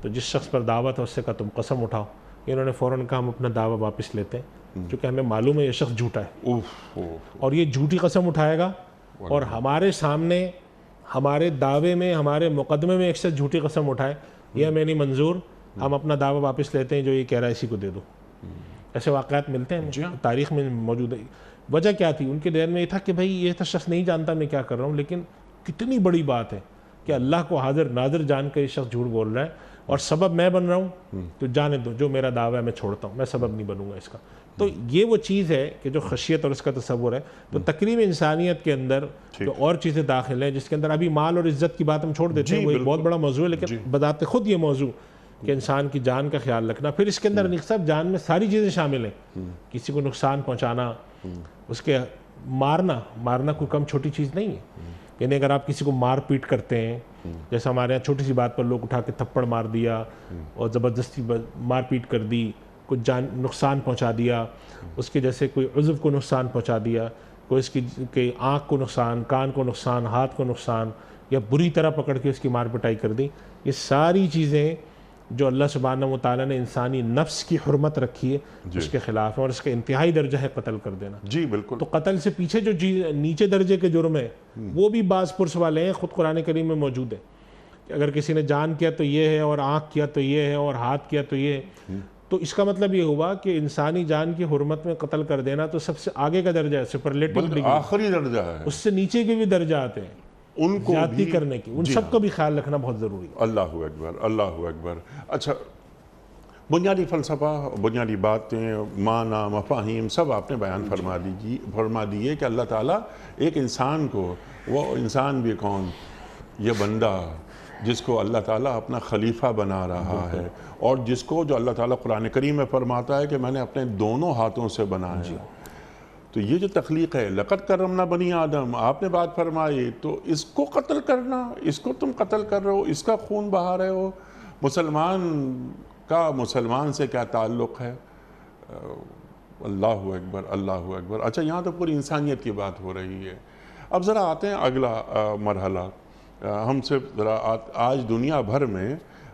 تو جس شخص پر دعوت ہے اس سے کہا تم قسم اٹھاؤ. انہوں نے فوراً کہا ہم اپنا دعویٰ واپس لیتے ہیں کیونکہ ہمیں معلوم ہے یہ شخص جھوٹا ہے اور یہ جھوٹی قسم اٹھائے گا, اور ہمارے سامنے ہمارے دعوے میں ہمارے مقدمے میں ایک شخص جھوٹی قسم اٹھائے, یہ ہمیں نہیں منظور, ہم اپنا دعویٰ واپس لیتے ہیں, جو یہ کہہ رہا ہے اسی کو دے دو. ایسے واقعات ملتے ہیں تاریخ میں موجود ہے. وجہ کیا تھی؟ ان کے ذہن میں یہ تھا کہ بھائی یہ تو شخص نہیں جانتا میں کیا کر رہا ہوں, لیکن کتنی بڑی بات ہے کہ اللہ کو حاضر ناظر جان کر یہ شخص جھوٹ بول رہا ہے اور سبب میں بن رہا ہوں, تو جانے دو, جو میرا دعویٰ ہے میں چھوڑتا ہوں, میں سبب نہیں بنوں گا اس کا. تو یہ وہ چیز ہے کہ جو خشیت اور اس کا تصور ہے. تو تقریب انسانیت کے اندر جو اور چیزیں داخل ہیں جس کے اندر ابھی مال اور عزت کی بات ہم چھوڑ دیتے ہیں, وہ ایک بہت بڑا موضوع ہے, لیکن بذات خود یہ موضوع کہ انسان کی جان کا خیال رکھنا. پھر اس کے اندر نیک صاحب جان میں ساری چیزیں شامل ہیں, کسی کو نقصان پہنچانا, اس کے مارنا کوئی کم چھوٹی چیز نہیں ہے. یعنی اگر آپ کسی کو مار پیٹ کرتے ہیں, جیسے ہمارے یہاں چھوٹی سی بات پر لوگ اٹھا کے تھپڑ مار دیا اور زبردستی مار پیٹ کر دی, کوئی جان نقصان پہنچا دیا, اس کے جیسے کوئی عضو کو نقصان پہنچا دیا, کوئی اس کی آنکھ کو نقصان, کان کو نقصان, ہاتھ کو نقصان, یا بری طرح پکڑ کے اس کی مار پٹائی کر دی, یہ ساری چیزیں جو اللہ سبحانہ و تعالیٰ نے انسانی نفس کی حرمت رکھی ہے اس کے خلاف ہے, اور اس کا انتہائی درجہ ہے قتل کر دینا. جی بالکل. تو قتل سے پیچھے جو نیچے درجے کے جرم ہے وہ بھی بعض پرس والے ہیں, خود قرآن کریم میں موجود ہے کہ اگر کسی نے جان کیا تو یہ ہے, اور آنکھ کیا تو یہ ہے, اور ہاتھ کیا تو یہ ہے. تو اس کا مطلب یہ ہوا کہ انسانی جان کی حرمت میں قتل کر دینا تو سب سے آگے کا درجہ ہے, سپرلیٹو ڈگری, آخری درجہ ہے. اس سے نیچے کے بھی درجہ آتے ہیں ان کو زیادتی کرنے کی, ان سب کا بھی خیال رکھنا بہت ضروری ہے. اللہ اکبر, اللہ اکبر. اچھا بنیادی فلسفہ، بنیادی باتیں، معنی، مفاہیم سب آپ نے بیان فرما دیے کہ اللہ تعالیٰ ایک انسان کو، وہ انسان بھی کون، یہ بندہ جس کو اللہ تعالیٰ اپنا خلیفہ بنا رہا ہے، اور جس کو جو اللہ تعالیٰ قرآن کریم میں فرماتا ہے کہ میں نے اپنے دونوں ہاتھوں سے بنایا ہے۔ تو یہ جو تخلیق ہے، لقد کرمنا بنی آدم، آپ نے بات فرمائی، تو اس کو قتل کرنا، اس کو تم قتل کر رہے ہو، اس کا خون بہا رہے ہو، مسلمان کا مسلمان سے کیا تعلق ہے؟ اللہ اکبر، اللہ اکبر۔ اچھا، یہاں تو پوری انسانیت کی بات ہو رہی ہے۔ اب ذرا آتے ہیں اگلا مرحلہ، ہم صرف ذرا آج دنیا بھر میں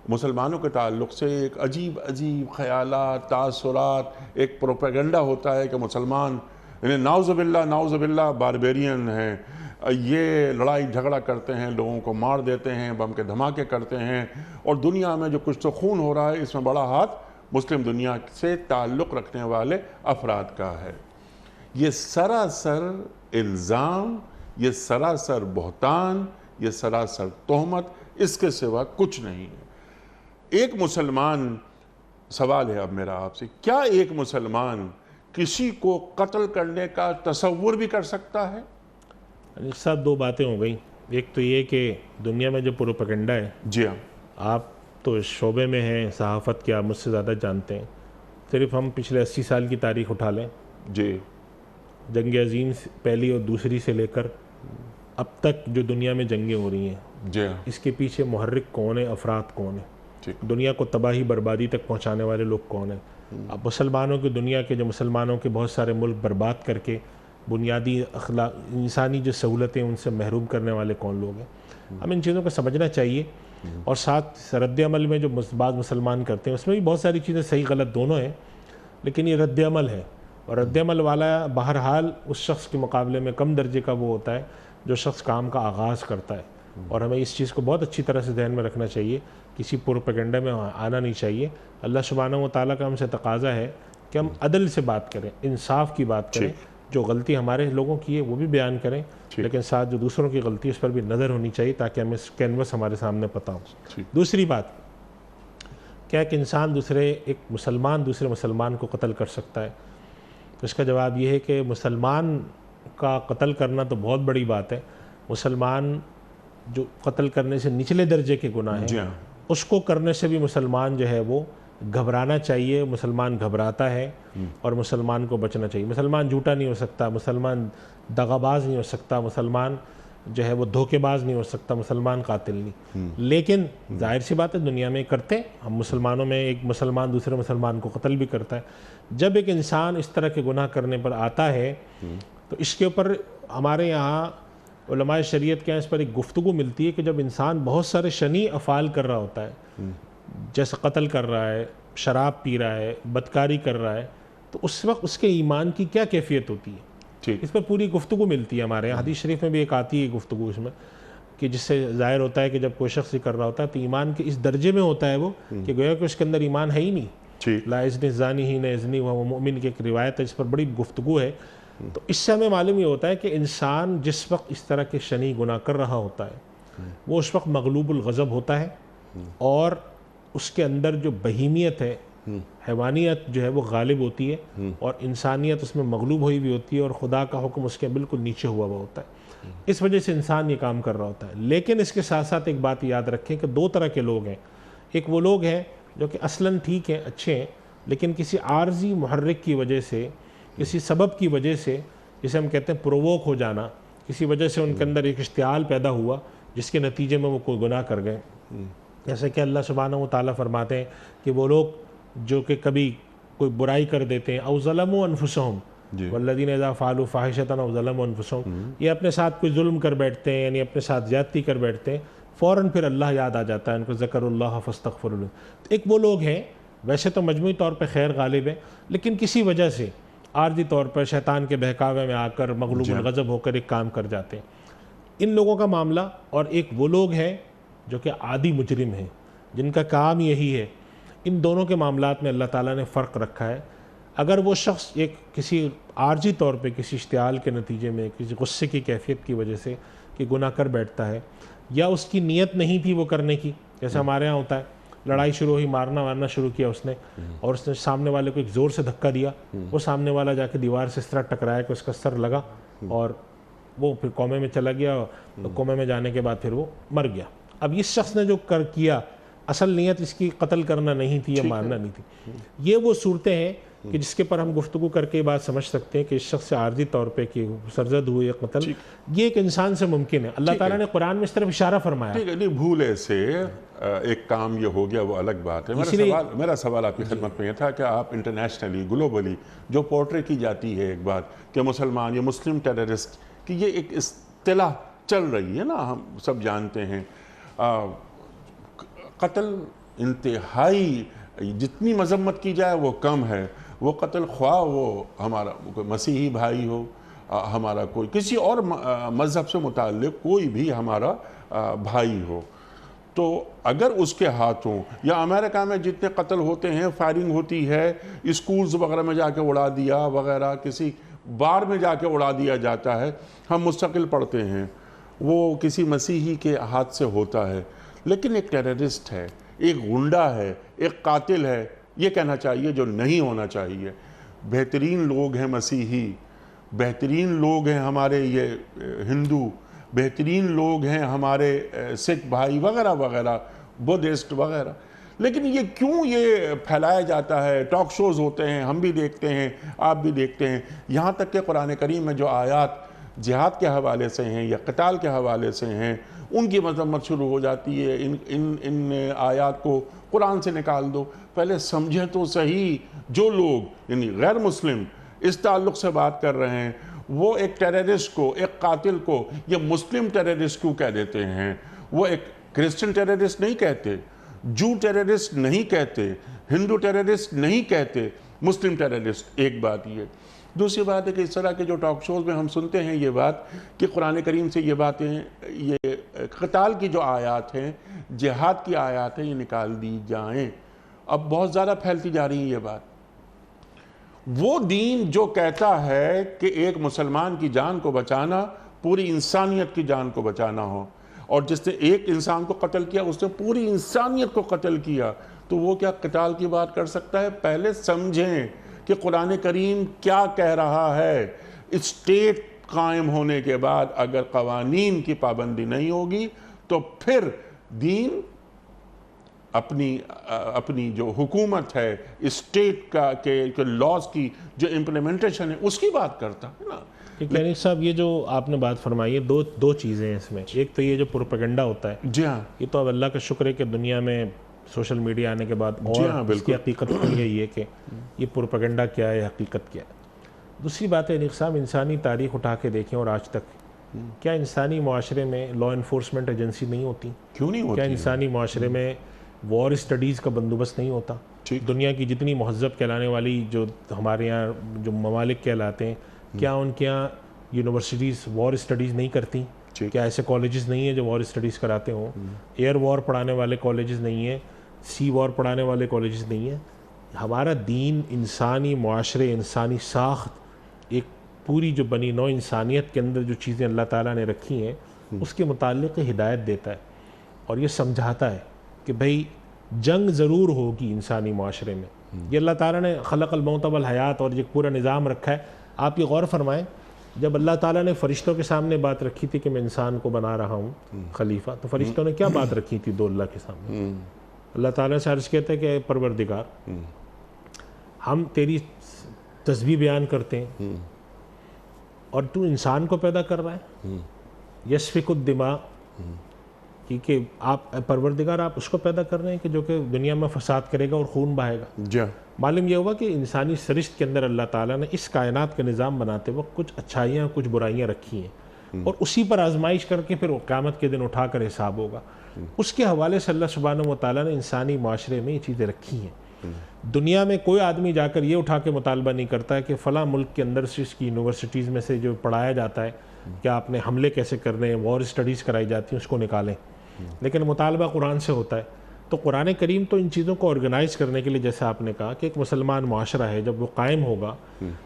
مسلمانوں کے تعلق سے ایک عجیب عجیب خیالات، تاثرات، ایک پروپیگنڈا ہوتا ہے کہ مسلمان یعنی نعوذ باللہ باربیرین ہیں، یہ لڑائی جھگڑا کرتے ہیں، لوگوں کو مار دیتے ہیں، بم کے دھماکے کرتے ہیں، اور دنیا میں جو کچھ تو خون ہو رہا ہے اس میں بڑا ہاتھ مسلم دنیا سے تعلق رکھنے والے افراد کا ہے۔ یہ سراسر الزام، یہ سراسر بہتان، یہ سراسر تہمت، اس کے سوا کچھ نہیں ہے۔ ایک مسلمان، سوال ہے اب میرا آپ سے، کیا ایک مسلمان کسی کو قتل کرنے کا تصور بھی کر سکتا ہے؟ اس ساتھ دو باتیں ہو گئیں، ایک تو یہ کہ دنیا میں جو پروپیگنڈا ہے، جی ہاں، آپ تو اس شعبے میں ہیں صحافت کے، آپ مجھ سے زیادہ جانتے ہیں۔ صرف ہم پچھلے 80 سال کی تاریخ اٹھا لیں، جی، جنگ عظیم پہلی اور دوسری سے لے کر اب تک جو دنیا میں جنگیں ہو رہی ہیں، جی ہاں، اس کے پیچھے محرک کون ہے، افراد کون ہیں، ٹھیک، دنیا کو تباہی بربادی تک پہنچانے والے لوگ کون ہیں؟ اب مسلمانوں کی دنیا کے، جو مسلمانوں کے بہت سارے ملک برباد کر کے بنیادی انسانی جو سہولتیں ان سے محروم کرنے والے کون لوگ ہیں؟ ہمیں ان چیزوں کو سمجھنا چاہیے، اور ساتھ رد عمل میں جو بعض مسلمان کرتے ہیں اس میں بھی بہت ساری چیزیں صحیح غلط دونوں ہیں، لیکن یہ رد عمل ہے، اور رد عمل والا بہرحال اس شخص کے مقابلے میں کم درجے کا وہ ہوتا ہے جو شخص کام کا آغاز کرتا ہے، اور ہمیں اس چیز کو بہت اچھی طرح سے ذہن میں رکھنا چاہیے، کسی پروپیگنڈا میں آنا نہیں چاہیے۔ اللہ سبحانہ و تعالیٰ کا ہم سے تقاضا ہے کہ ہم عدل سے بات کریں، انصاف کی بات کریں، جو غلطی ہمارے لوگوں کی ہے وہ بھی بیان کریں، لیکن ساتھ جو دوسروں کی غلطی اس پر بھی نظر ہونی چاہیے تاکہ ہمیں کینوس ہمارے سامنے پتہ ہو۔ دوسری بات، کیا ایک انسان ایک مسلمان دوسرے مسلمان کو قتل کر سکتا ہے؟ تو اس کا جواب یہ ہے کہ مسلمان کا قتل کرنا تو بہت بڑی بات ہے، مسلمان جو قتل کرنے سے نچلے درجے کے گناہ ہیں اس کو کرنے سے بھی مسلمان جو ہے وہ گھبرانا چاہیے، مسلمان گھبراتا ہے، اور مسلمان کو بچنا چاہیے۔ مسلمان جھوٹا نہیں ہو سکتا، مسلمان دغاباز نہیں ہو سکتا، مسلمان جو ہے وہ دھوکے باز نہیں ہو سکتا، مسلمان قاتل نہیں، لیکن ظاہر سی بات ہے دنیا میں کرتے ہیں ہم مسلمانوں میں، ایک مسلمان دوسرے مسلمان کو قتل بھی کرتا ہے۔ جب ایک انسان اس طرح کے گناہ کرنے پر آتا ہے تو اس کے اوپر ہمارے یہاں علماء شریعت کے اس پر ایک گفتگو ملتی ہے کہ جب انسان بہت سارے شنیع افعال کر رہا ہوتا ہے، جیسے قتل کر رہا ہے، شراب پی رہا ہے، بدکاری کر رہا ہے، تو اس وقت اس کے ایمان کی کیا کیفیت ہوتی ہے، اس پر پوری گفتگو ملتی ہے ہمارے یہاں۔ حدیث شریف میں بھی ایک آتی ہے گفتگو اس میں، کہ جس سے ظاہر ہوتا ہے کہ جب کوئی شخص کر رہا ہوتا ہے تو ایمان کے اس درجے میں ہوتا ہے وہ کہ گویا کہ اس کے اندر ایمان ہے ہی نہیں، لا یزنی الزانی حین یزنی وہو مؤمن کی ایک روایت ہے، اس پر بڑی گفتگو ہے۔ تو اس سے ہمیں معلوم یہ ہوتا ہے کہ انسان جس وقت اس طرح کے شنیع گناہ کر رہا ہوتا ہے وہ اس وقت مغلوب الغضب ہوتا ہے، اور اس کے اندر جو بہیمیت ہے، حیوانیت جو ہے وہ غالب ہوتی ہے، اور انسانیت اس میں مغلوب ہوئی بھی ہوتی ہے، اور خدا کا حکم اس کے بالکل نیچے ہوا ہوا ہوتا ہے۔ اس وجہ سے انسان یہ کام کر رہا ہوتا ہے۔ لیکن اس کے ساتھ ساتھ ایک بات یاد رکھیں کہ دو طرح کے لوگ ہیں، ایک وہ لوگ ہیں جو کہ اصلاً ٹھیک ہیں، اچھے ہیں، لیکن کسی عارضی محرک کی وجہ سے، کسی سبب کی وجہ سے، جسے ہم کہتے ہیں پرووک ہو جانا، کسی وجہ سے ان کے اندر ایک اشتعال پیدا ہوا جس کے نتیجے میں وہ کوئی گناہ کر گئے۔ جیسے کہ اللہ سبحانہ و تعالیٰ فرماتے ہیں کہ وہ لوگ جو کہ کبھی کوئی برائی کر دیتے ہیں، او ظلموا انفسہم والذین اذا فعلوا فاحشۃ او ظلموا انفسہم، یہ اپنے ساتھ کوئی ظلم کر بیٹھتے ہیں، یعنی اپنے ساتھ زیادتی کر بیٹھتے ہیں، فوراً پھر اللہ یاد آ جاتا ہے ان کو، ذکر اللہ فاستغفروا لہ۔ ایک وہ لوگ ہیں ویسے تو مجموعی طور پہ خیر غالب ہے، لیکن کسی وجہ سے عارضی طور پر شیطان کے بہکاوے میں آ کر مغلوب الغضب ہو کر ایک کام کر جاتے ہیں۔ ان لوگوں کا معاملہ، اور ایک وہ لوگ ہیں جو کہ عادی مجرم ہیں جن کا کام یہی ہے، ان دونوں کے معاملات میں اللہ تعالیٰ نے فرق رکھا ہے۔ اگر وہ شخص ایک کسی عارضی طور پہ کسی اشتعال کے نتیجے میں، کسی غصے کی کیفیت کی وجہ سے کہ گناہ کر بیٹھتا ہے، یا اس کی نیت نہیں تھی وہ کرنے کی، جیسے ہمارے ہاں ہوتا ہے لڑائی شروع ہوئی, مارنا وارنا شروع کیا اس نے, اور اس نے سامنے والے کو ایک زور سے دھکا دیا, وہ سامنے والا جا کے دیوار سے اس طرح ٹکرایا کہ اس کا سر لگا اور وہ پھر کومے میں چلا گیا, کومے میں جانے کے بعد پھر وہ مر گیا. اب اس شخص نے جو کیا, اصل نیت اس کی قتل کرنا نہیں تھی یا مارنا نہیں تھی. یہ وہ صورتیں ہیں کہ جس کے پر ہم گفتگو کر کے یہ بات سمجھ سکتے ہیں کہ اس شخص سے عارضی طور پہ کہ سرزد ہوئے قتل, یہ ایک انسان سے ممکن ہے. اللہ تعالیٰ نے قرآن میں اس طرف اشارہ فرمایا. ٹھیک ہے, نہیں بھولے سے ایک کام یہ ہو گیا وہ الگ بات ہے. میرا سوال آپ کی خدمت میں یہ تھا کہ آپ انٹرنیشنلی گلوبلی جو پورٹری کی جاتی ہے ایک بات کہ مسلمان یا مسلم ٹیررسٹ کہ یہ ایک اصطلاح چل رہی ہے نا, ہم سب جانتے ہیں, قتل انتہائی جتنی مذمت کی جائے وہ کم ہے. وہ قتل خواہ وہ ہمارا مسیحی بھائی ہو, ہمارا کوئی کسی اور مذہب سے متعلق کوئی بھی ہمارا بھائی ہو, تو اگر اس کے ہاتھوں یا امریکہ میں جتنے قتل ہوتے ہیں, فائرنگ ہوتی ہے, اسکولز وغیرہ میں جا کے اڑا دیا وغیرہ, کسی بار میں جا کے اڑا دیا جاتا ہے, ہم مستقل پڑھتے ہیں وہ کسی مسیحی کے ہاتھ سے ہوتا ہے. لیکن ایک ٹیررسٹ ہے, ایک غنڈہ ہے, ایک قاتل ہے, یہ کہنا چاہیے جو نہیں ہونا چاہیے. بہترین لوگ ہیں مسیحی, بہترین لوگ ہیں ہمارے یہ ہندو, بہترین لوگ ہیں ہمارے سکھ بھائی وغیرہ وغیرہ, بدھسٹ وغیرہ. لیکن یہ کیوں یہ پھیلایا جاتا ہے؟ ٹاک شوز ہوتے ہیں, ہم بھی دیکھتے ہیں, آپ بھی دیکھتے ہیں, یہاں تک کہ قرآن کریم میں جو آیات جہاد کے حوالے سے ہیں یا قتال کے حوالے سے ہیں ان کی مذمت شروع ہو جاتی ہے. ان آیات کو قرآن سے نکال دو. پہلے سمجھیں تو صحیح, جو لوگ یعنی غیر مسلم اس تعلق سے بات کر رہے ہیں وہ ایک ٹیررسٹ کو, ایک قاتل کو یہ مسلم ٹیررسٹ کیوں کہہ دیتے ہیں؟ وہ ایک کرسچن ٹیررسٹ نہیں کہتے, جو ٹیررسٹ نہیں کہتے, ہندو ٹیررسٹ نہیں کہتے, مسلم ٹیررسٹ. ایک بات یہ. دوسری بات ہے کہ اس طرح کے جو ٹاک شوز میں ہم سنتے ہیں یہ بات کہ قرآن کریم سے یہ باتیں, یہ قتال کی جو آیات ہیں, جہاد کی آیات ہیں, یہ نکال دی جائیں. اب بہت زیادہ پھیلتی جا رہی ہے یہ بات. وہ دین جو کہتا ہے کہ ایک مسلمان کی جان کو بچانا پوری انسانیت کی جان کو بچانا ہو, اور جس نے ایک انسان کو قتل کیا اس نے پوری انسانیت کو قتل کیا, تو وہ کیا قتال کی بات کر سکتا ہے؟ پہلے سمجھیں کہ قرآن کریم کیا کہہ رہا ہے. اسٹیٹ قائم ہونے کے بعد اگر قوانین کی پابندی نہیں ہوگی تو پھر دین اپنی جو حکومت ہے اسٹیٹ کا کہ لاز کی جو امپلیمنٹیشن ہے اس کی بات کرتا ہے نا. یعنی صاحب یہ جو آپ نے بات فرمائی ہے دو چیزیں ہیں اس میں. ایک تو یہ جو پروپیگنڈا ہوتا ہے, جی ہاں, یہ تو اب اللہ کا شکر ہے کہ دنیا میں سوشل میڈیا آنے کے بعد اور اس کی حقیقت کھل گئی ہے کہ یہ پروپیگنڈا کیا ہے, حقیقت کیا ہے. دوسری بات ہے صاحب, انسانی تاریخ اٹھا کے دیکھیں اور آج تک کیا انسانی معاشرے میں لا انفورسمنٹ ایجنسی نہیں ہوتی؟ کیوں نہیں ہوتی؟ کیا انسانی معاشرے میں وار اسٹڈیز کا بندوبست نہیں ہوتا؟ دنیا کی جتنی مہذب کہلانے والی جو ہمارے یہاں جو ممالک کہلاتے ہیں, کیا ان کے یہاں یونیورسٹیز وار اسٹڈیز نہیں کرتی؟ کیا ایسے کالجز نہیں ہیں جو وار اسٹڈیز کراتے ہوں؟ ایئر وار پڑھانے والے کالجز نہیں ہیں, سی وار پڑھانے والے کالجز نہیں ہیں. ہمارا دین انسانی معاشرے, انسانی ساخت, ایک پوری جو بنی نوع انسانیت کے اندر جو چیزیں اللہ تعالیٰ نے رکھی ہیں اس کے متعلق ہدایت دیتا ہے اور یہ سمجھاتا ہے کہ بھئی جنگ ضرور ہوگی انسانی معاشرے میں. یہ اللہ تعالیٰ نے خلق الموت والحیات اور یہ پورا نظام رکھا ہے. آپ یہ غور فرمائیں, جب اللہ تعالیٰ نے فرشتوں کے سامنے بات رکھی تھی کہ میں انسان کو بنا رہا ہوں خلیفہ, تو فرشتوں نے کیا بات رکھی تھی دو اللہ کے سامنے؟ اللہ تعالیٰ سے عرض کہتے ہیں کہ پروردگار ہم تیری تسبیح بیان کرتے ہیں اور تو انسان کو پیدا کر رہا ہے, یسفک الدماء, کیونکہ آپ پروردگار آپ اس کو پیدا کر رہے ہیں کہ جو کہ دنیا میں فساد کرے گا اور خون بہائے گا. معلوم یہ ہوا کہ انسانی سرشت کے اندر اللہ تعالیٰ نے اس کائنات کا نظام بناتے وقت کچھ اچھائیاں کچھ برائیاں رکھی ہیں اور اسی پر آزمائش کر کے پھر قیامت کے دن اٹھا کر حساب ہوگا. اس کے حوالے سے اللہ سبحانہ و تعالیٰ نے انسانی معاشرے میں یہ چیزیں رکھی ہیں. دنیا میں کوئی آدمی جا کر یہ اٹھا کے مطالبہ نہیں کرتا ہے کہ فلاں ملک کے اندر سے اس کی یونیورسٹیز میں سے جو پڑھایا جاتا ہے کہ آپ نے حملے کیسے کرنے ہیں, وار اسٹڈیز کرائی جاتی ہیں, اس کو نکالیں. لیکن مطالبہ قرآن سے ہوتا ہے تو قرآن کریم تو ان چیزوں کو آرگنائز کرنے کے لیے، جیسے آپ نے کہا کہ ایک مسلمان معاشرہ ہے، جب وہ قائم ہوگا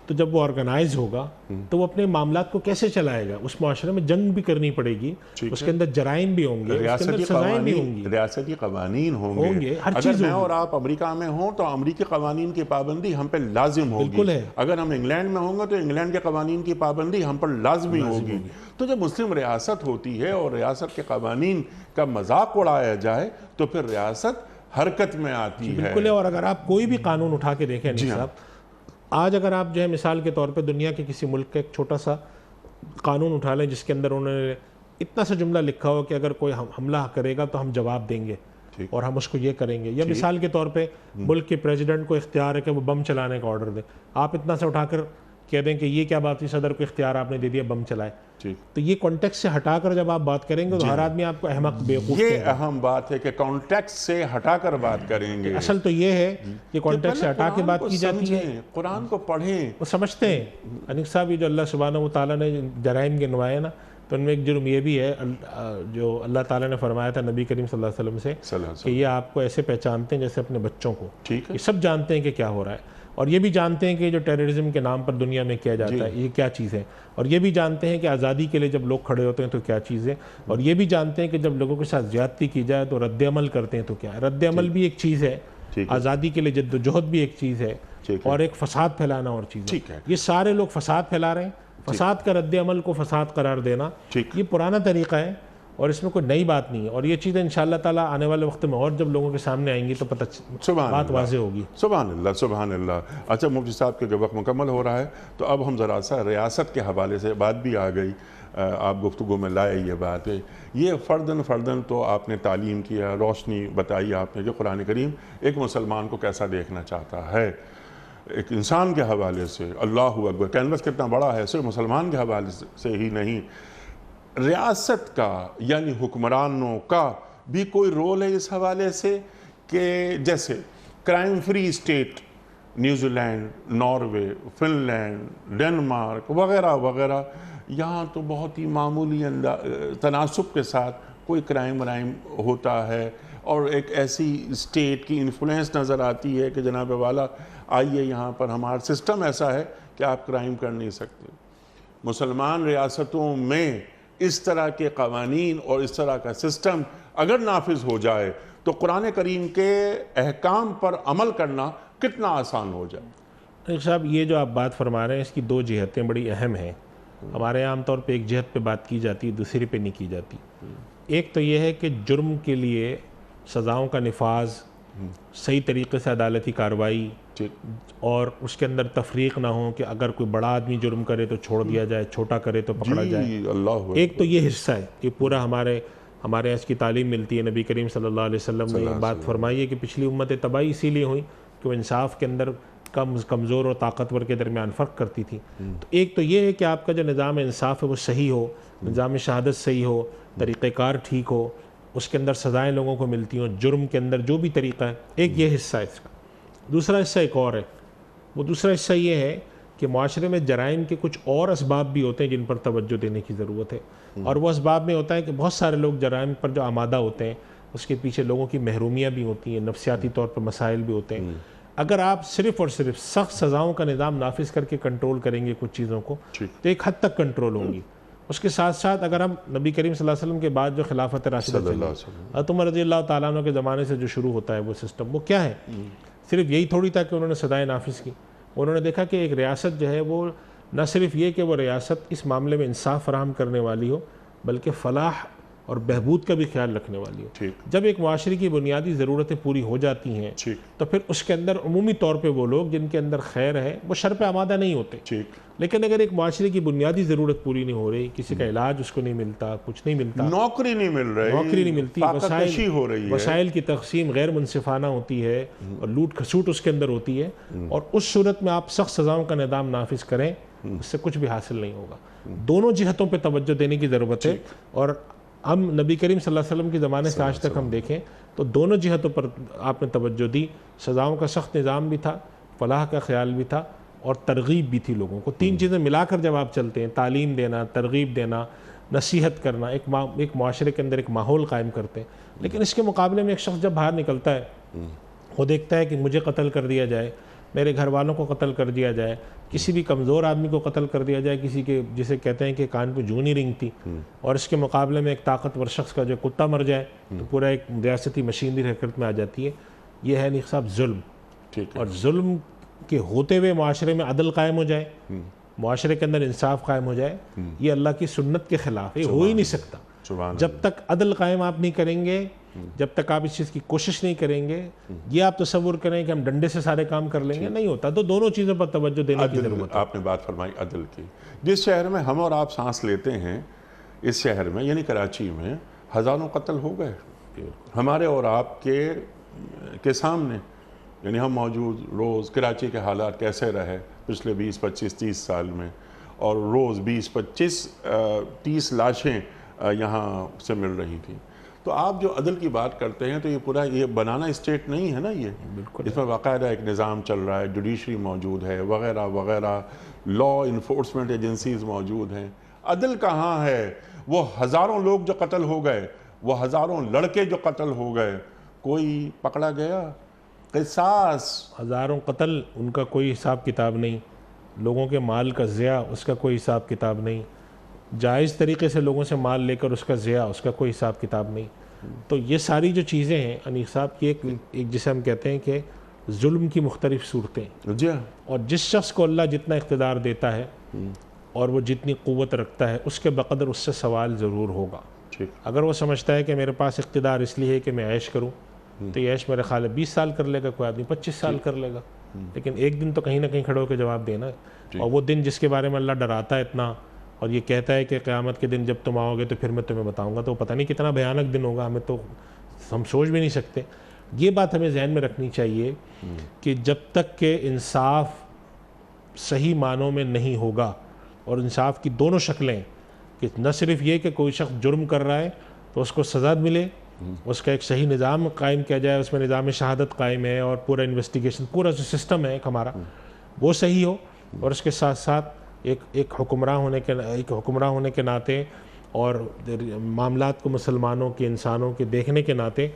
تو جب وہ آرگنائز ہوگا تو وہ اپنے معاملات کو کیسے چلائے گا؟ اس معاشرے میں جنگ بھی کرنی پڑے گی، اس کے اندر جرائم بھی ہوں گے، اس کے اندر سزائیں بھی ہوں گی، ریاستی قوانین ہوں گے، ہر اگر چیز میں اور آپ امریکہ میں ہوں تو امریکی قوانین کی پابندی ہم پہ لازم ہوگی، بالکل ہے۔ اگر ہم انگلینڈ میں ہوں گے تو انگلینڈ کے قوانین کی پابندی ہم پر لازمی ہوگی۔ تو جب مسلم ریاست ہوتی ہے اور ریاست کے قوانین کا مذاق اڑایا جائے تو پھر ریاست حرکت میں آتی ہے۔ بالکل ہے۔ اور اگر آپ کوئی بھی قانون اٹھا کے دیکھیں انیس صاحب، آج اگر آپ جو ہے مثال کے طور پہ دنیا کے کسی ملک کا ایک چھوٹا سا قانون اٹھا لیں جس کے اندر انہوں نے اتنا سا جملہ لکھا ہو کہ اگر کوئی حملہ کرے گا تو ہم جواب دیں گے اور ہم اس کو یہ کریں گے، یا مثال کے طور پہ ملک کے پریزیڈنٹ کو اختیار ہے کہ وہ بم چلانے کا آرڈر دیں، آپ اتنا سا اٹھا کر کہہ دیں کہ یہ کیا بات ہے، صدر کو اختیار آپ نے دے دیا بم چلائے۔ تو یہ کانٹیکسٹ سے ہٹا کر جب آپ بات کریں گے تو ہر آدمی آپ کو احمق بیوقوف کہے گا۔ یہ اہم بات ہے کہ کانٹیکسٹ سے ہٹا کر بات کریں گے۔ اصل تو یہ ہے کہ کانٹیکسٹ سے ہٹا کے بات کی جاتی ہے، قرآن کو پڑھیں، وہ سمجھتے ہیں۔ انیس صاحب، یہ جو اللہ سبحانہ و تعالیٰ نے جرائم گنوائے نا، تو ان میں ایک جرم یہ بھی ہے جو اللہ تعالیٰ نے فرمایا تھا نبی کریم صلی اللہ علیہ وسلم سے کہ یہ آپ کو ایسے پہچانتے ہیں جیسے اپنے بچوں کو، یہ سب جانتے ہیں کہ کیا ہو رہا ہے، اور یہ بھی جانتے ہیں کہ جو ٹیررزم کے نام پر دنیا میں کیا جاتا ہے یہ کیا چیز ہے، اور یہ بھی جانتے ہیں کہ آزادی کے لیے جب لوگ کھڑے ہوتے ہیں تو کیا چیز ہے، اور یہ بھی جانتے ہیں کہ جب لوگوں کے ساتھ زیادتی کی جائے تو رد عمل کرتے ہیں تو کیا ہے۔ رد عمل بھی ایک چیز ہے، آزادی کے لیے جد و جہد بھی ایک چیز ہے، اور ایک فساد پھیلانا اور چیز ہے۔ یہ سارے لوگ فساد پھیلا رہے ہیں، فساد کا رد عمل کو فساد قرار دینا یہ پرانا طریقہ ہے، اور اس میں کوئی نئی بات نہیں ہے، اور یہ چیزیں انشاءاللہ تعالیٰ آنے والے وقت میں اور جب لوگوں کے سامنے آئیں گی تو بات واضح ہوگی۔ سبحان اللہ، سبحان اللہ۔ اچھا مفتی صاحب کے جو وقت مکمل ہو رہا ہے تو اب ہم ذرا سا ریاست کے حوالے سے بات بھی آ گئی، آپ گفتگو میں لائے یہ بات ہے، یہ فردن تو آپ نے تعلیم کیا، روشنی بتائی آپ نے کہ قرآن کریم ایک مسلمان کو کیسا دیکھنا چاہتا ہے، ایک انسان کے حوالے سے۔ اللہ اکبر، کینوس کتنا بڑا ہے، صرف مسلمان کے حوالے سے ہی نہیں، ریاست کا یعنی حکمرانوں کا بھی کوئی رول ہے اس حوالے سے کہ جیسے crime free state New Zealand, Norway, Finland, Denmark وغیرہ وغیرہ، یہاں تو بہت ہی معمولی تناسب کے ساتھ کوئی کرائم ورائم ہوتا ہے، اور ایک ایسی اسٹیٹ کی انفلوئنس نظر آتی ہے کہ جناب والا آئیے یہاں پر ہمارا سسٹم ایسا ہے کہ آپ کرائم کر نہیں سکتے۔ مسلمان ریاستوں میں اس طرح کے قوانین اور اس طرح کا سسٹم اگر نافذ ہو جائے تو قرآن کریم کے احکام پر عمل کرنا کتنا آسان ہو جائے۔ صاحب، یہ جو آپ بات فرما رہے ہیں اس کی دو جہتیں بڑی اہم ہیں۔ ہمارے عام طور پہ ایک جہت پہ بات کی جاتی ہے، دوسری پہ نہیں کی جاتی۔ ایک تو یہ ہے کہ جرم کے لیے سزاؤں کا نفاذ، صحیح طریقے سے عدالتی کارروائی، اور اس کے اندر تفریق نہ ہو کہ اگر کوئی بڑا آدمی جرم کرے تو چھوڑ دیا جائے، چھوٹا کرے تو پکڑا جائے۔ ایک تو یہ حصہ ہے کہ پورا ہمارے اس کی تعلیم ملتی ہے۔ نبی کریم صلی اللہ علیہ وسلم نے یہ بات فرمائی ہے کہ پچھلی امتیں تباہی اسی لیے ہوئیں کہ وہ انصاف کے اندر کمزور اور طاقتور کے درمیان فرق کرتی تھی۔ تو ایک تو یہ ہے کہ آپ کا جو نظام انصاف ہے وہ صحیح ہو، نظام شہادت صحیح ہو، طریقہ کار ٹھیک ہو، اس کے اندر سزائیں لوگوں کو ملتی ہوں، جرم کے اندر جو بھی طریقہ ہے، ایک یہ حصہ ہے اس کا۔ دوسرا حصہ ایک اور ہے، وہ دوسرا حصہ یہ ہے کہ معاشرے میں جرائم کے کچھ اور اسباب بھی ہوتے ہیں جن پر توجہ دینے کی ضرورت ہے، اور وہ اسباب میں ہوتا ہے کہ بہت سارے لوگ جرائم پر جو آمادہ ہوتے ہیں اس کے پیچھے لوگوں کی محرومیاں بھی ہوتی ہیں، نفسیاتی طور پر مسائل بھی ہوتے ہیں۔ اگر آپ صرف اور صرف سخت سزاؤں کا نظام نافذ کر کے کنٹرول کریں گے کچھ چیزوں کو تو ایک حد تک کنٹرول ہوں گی۔ اس کے ساتھ ساتھ اگر ہم نبی کریم صلی اللہ علیہ وسلم کے بعد جو خلافت راشدہ چلی، حضرت عمر رضی اللہ تعالیٰ عنہ کے زمانے سے جو شروع ہوتا ہے وہ سسٹم، وہ کیا ہے؟ صرف یہی تھوڑی تھا کہ انہوں نے سزائیں نافذ کی، انہوں نے دیکھا کہ ایک ریاست جو ہے وہ نہ صرف یہ کہ وہ ریاست اس معاملے میں انصاف فراہم کرنے والی ہو بلکہ فلاح اور بہبود کا بھی خیال رکھنے والی ہو۔ جب ایک معاشرے کی بنیادی ضرورتیں پوری ہو جاتی ہیں تو پھر اس کے اندر عمومی طور پہ وہ لوگ جن کے اندر خیر ہے وہ شر پہ آمادہ نہیں ہوتے۔ لیکن اگر ایک معاشرے کی بنیادی ضرورت پوری نہیں ہو رہی، کسی کا علاج اس کو نہیں ملتا، کچھ نہیں ملتا، نوکری نہیں مل رہی، نوکری نہیں ملتی، وسائل کی تقسیم غیر منصفانہ ہوتی ہے اور لوٹ کھسوٹ اس کے اندر ہوتی ہے، اور اس صورت میں آپ سخت سزاؤں کا نظام نافذ کریں، اس سے کچھ بھی حاصل نہیں ہوگا۔ دونوں جہتوں پہ توجہ دینے کی ضرورت ہے، اور ہم نبی کریم صلی اللہ علیہ وسلم کے زمانے سے آج تک ہم دیکھیں تو دونوں جہتوں پر آپ نے توجہ دی۔ سزاؤں کا سخت نظام بھی تھا، فلاح کا خیال بھی تھا، اور ترغیب بھی تھی لوگوں کو۔ تین چیزیں ملا کر جب آپ چلتے ہیں، تعلیم دینا، ترغیب دینا نصیحت کرنا، ایک معاشرے کے اندر ایک ماحول قائم کرتے ہیں۔ لیکن اس کے مقابلے میں ایک شخص جب باہر نکلتا ہے، وہ دیکھتا ہے کہ مجھے قتل کر دیا جائے، میرے گھر والوں کو قتل کر دیا جائے، کسی بھی کمزور آدمی کو قتل کر دیا جائے، کسی کے جسے کہتے ہیں کہ کان پہ جوں نہیں رنگتی، اور اس کے مقابلے میں ایک طاقتور شخص کا جو کتا مر جائے تو پورا ایک ریاستی مشینری حرکت میں آ جاتی ہے۔ یہ ہے نیک صاحب ظلم، اور ظلم کے ہوتے ہوئے معاشرے میں عدل قائم ہو جائے، معاشرے کے اندر انصاف قائم ہو جائے، یہ اللہ کی سنت کے خلاف ہے، ہو ہی نہیں سکتا۔ جب تک عدل قائم آپ نہیں کریں گے، جب تک آپ اس چیز کی کوشش نہیں کریں گے، یہ آپ تصور کریں کہ ہم ڈنڈے سے سارے کام کر لیں گے، نہیں ہوتا۔ تو دونوں چیزوں پر توجہ دینے کی ضرورت ہے۔ آپ نے بات فرمائی عدل کی۔ جس شہر میں ہم اور آپ سانس لیتے ہیں، اس شہر میں یعنی کراچی میں ہزاروں قتل ہو گئے ہمارے اور آپ کے سامنے، یعنی ہم موجود روز کراچی کے حالات کیسے رہے پچھلے 20 25 30 سال میں، اور روز 20 25 30 لاشیں یہاں سے مل رہی تھیں۔ تو آپ جو عدل کی بات کرتے ہیں تو یہ پورا یہ بنانا اسٹیٹ نہیں ہے نا، یہ اس میں باقاعدہ ایک نظام چل رہا ہے، جوڈیشری موجود ہے وغیرہ وغیرہ، لا انفورسمنٹ ایجنسیز موجود ہیں۔ عدل کہاں ہے؟ وہ ہزاروں لوگ جو قتل ہو گئے، وہ ہزاروں لڑکے جو قتل ہو گئے، کوئی پکڑا گیا؟ قصاص، ہزاروں قتل، ان کا کوئی حساب کتاب نہیں، لوگوں کے مال کا ضیاع، اس کا کوئی حساب کتاب نہیں، جائز طریقے سے لوگوں سے مال لے کر اس کا ضیاع، اس کا کوئی حساب کتاب نہیں۔ تو یہ ساری جو چیزیں ہیں انیق صاحب کی ایک جسے ہم کہتے ہیں کہ ظلم کی مختلف صورتیں، جی ہاں، اور جس شخص کو اللہ جتنا اقتدار دیتا ہے اور وہ جتنی قوت رکھتا ہے، اس کے بقدر اس سے سوال ضرور ہوگا۔ اگر وہ سمجھتا ہے کہ میرے پاس اقتدار اس لیے ہے کہ میں عیش کروں، تو یہ عیش میرے خیال ہے 20 سال کر لے گا، کوئی آدمی 25 سال کر لے گا، لیکن ایک دن تو کہیں نہ کہیں کھڑے ہو کے جواب دینا ہے۔ اور وہ دن جس کے بارے میں اللہ ڈراتا ہے اتنا، اور یہ کہتا ہے کہ قیامت کے دن جب تم آؤ گے تو پھر میں تمہیں بتاؤں گا، تو پتہ نہیں کتنا بھیانک دن ہوگا، ہم سوچ بھی نہیں سکتے۔ یہ بات ہمیں ذہن میں رکھنی چاہیے کہ جب تک کہ انصاف صحیح معنوں میں نہیں ہوگا، اور انصاف کی دونوں شکلیں، کہ نہ صرف یہ کہ کوئی شخص جرم کر رہا ہے تو اس کو سزا ملے، اس کا ایک صحیح نظام قائم کیا جائے، اس میں نظام شہادت قائم ہے، اور پورا انویسٹیگیشن، پورا جو سسٹم ہے ہمارا وہ صحیح ہو، اور اس کے ساتھ ساتھ ایک حکمراں ہونے کے ناطے، اور معاملات کو مسلمانوں کے، انسانوں کے دیکھنے کے ناطے،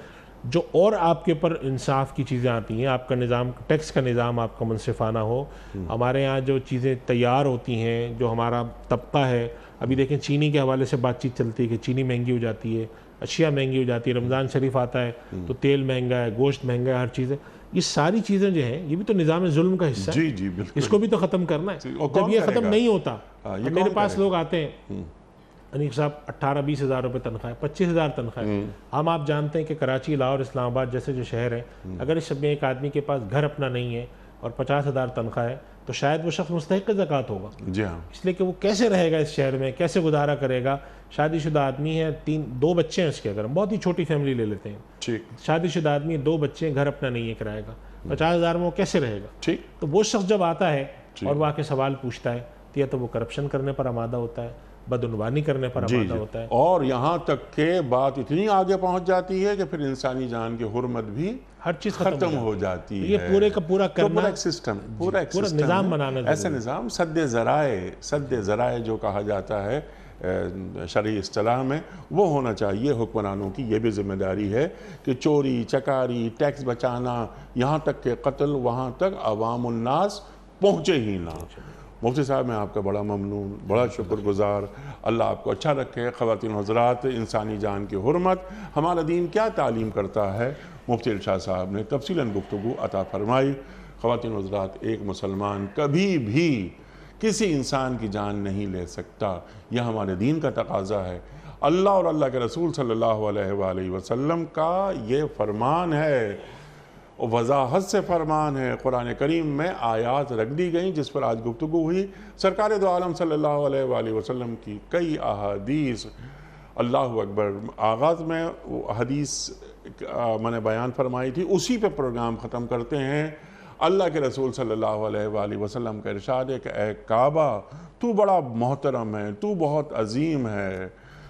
جو اور آپ کے اوپر انصاف کی چیزیں آتی ہیں، آپ کا نظام، ٹیکس کا نظام آپ کا منصفانہ ہو۔ ہمارے یہاں جو چیزیں تیار ہوتی ہیں، جو ہمارا طبقہ ہے، ابھی دیکھیں چینی کے حوالے سے بات چیت چلتی ہے کہ چینی مہنگی ہو جاتی ہے، اشیاء مہنگی ہو جاتی ہے، رمضان شریف آتا ہے تو تیل مہنگا ہے، گوشت مہنگا ہے، ہر چیز ہے۔ یہ ساری چیزیں جو ہیں یہ بھی تو نظام ظلم کا حصہ ہے، جی جی بالکل، اس کو بھی تو ختم کرنا ہے۔ جب یہ ختم نہیں ہوتا، میرے پاس لوگ آتے ہیں، انیق صاحب 18-20 ہزار روپے تنخواہ ہے، 25,000 تنخواہ ہے۔ ہم آپ جانتے ہیں کہ کراچی، لاہور، اسلام آباد جیسے جو شہر ہیں، اگر اس میں ایک آدمی کے پاس گھر اپنا نہیں ہے اور 50,000 تنخواہ ہے تو شاید وہ شخص مستحق زکوٰۃ ہوگا، جی ہاں، اس لیے کہ وہ کیسے رہے گا اس شہر میں، کیسے گزارا کرے گا۔ شادی شدہ آدمی ہے، 2 بچے ہیں اس کے، اگر ہم بہت ہی چھوٹی فیملی لے لیتے ہیں، ٹھیک شادی شدہ آدمی، 2 بچے، گھر اپنا نہیں ہے کرائے گا، 50,000 میں وہ کیسے رہے گا؟ ٹھیک، تو وہ شخص جب آتا ہے اور وہ آ کے سوال پوچھتا ہے تو یا تو وہ کرپشن کرنے پر آمادہ ہوتا ہے، بدعنوانی کرنے پر آمادہ ہوتا ہے، اور یہاں تک کہ بات اتنی آگے پہنچ جاتی ہے کہ پھر انسانی جان کی حرمت بھی ہر چیز ختم ہو جاتی ہے۔ یہ پورے کا پورا کرنا، پورا ایک سسٹم، پورا نظام بنانا، ایسا نظام، سد ذرائع جو کہا جاتا ہے شرعی اصطلاح میں، وہ ہونا چاہیے۔ حکمرانوں کی یہ بھی ذمہ داری ہے کہ چوری چکاری، ٹیکس بچانا، یہاں تک کہ قتل، وہاں تک عوام الناس پہنچے ہی نہ۔ مفتی صاحب میں آپ کا بڑا ممنون، بڑا شکر گزار، اللہ آپ کو اچھا رکھے۔ خواتین حضرات، انسانی جان کی حرمت، ہمارا دین کیا تعلیم کرتا ہے، مفتی ارشاد صاحب نے تفصیلاً گفتگو عطا فرمائی۔ خواتین حضرات، ایک مسلمان کبھی بھی کسی انسان کی جان نہیں لے سکتا، یہ ہمارے دین کا تقاضا ہے، اللہ اور اللہ کے رسول صلی اللہ علیہ وآلہ وسلم کا یہ فرمان ہے، وضاحت سے فرمان ہے۔ قرآن کریم میں آیات رکھ دی گئیں جس پر آج گفتگو ہوئی، سرکار دو عالم صلی اللہ علیہ وآلہ وسلم کی کئی احادیث، اللہ اکبر۔ آغاز میں وہ حدیث میں نے بیان فرمائی تھی، اسی پہ پروگرام ختم کرتے ہیں۔ اللہ کے رسول صلی اللہ علیہ وآلہ وسلم کا ارشاد ہے کہ اے کعبہ، تو بڑا محترم ہے، تو بہت عظیم ہے،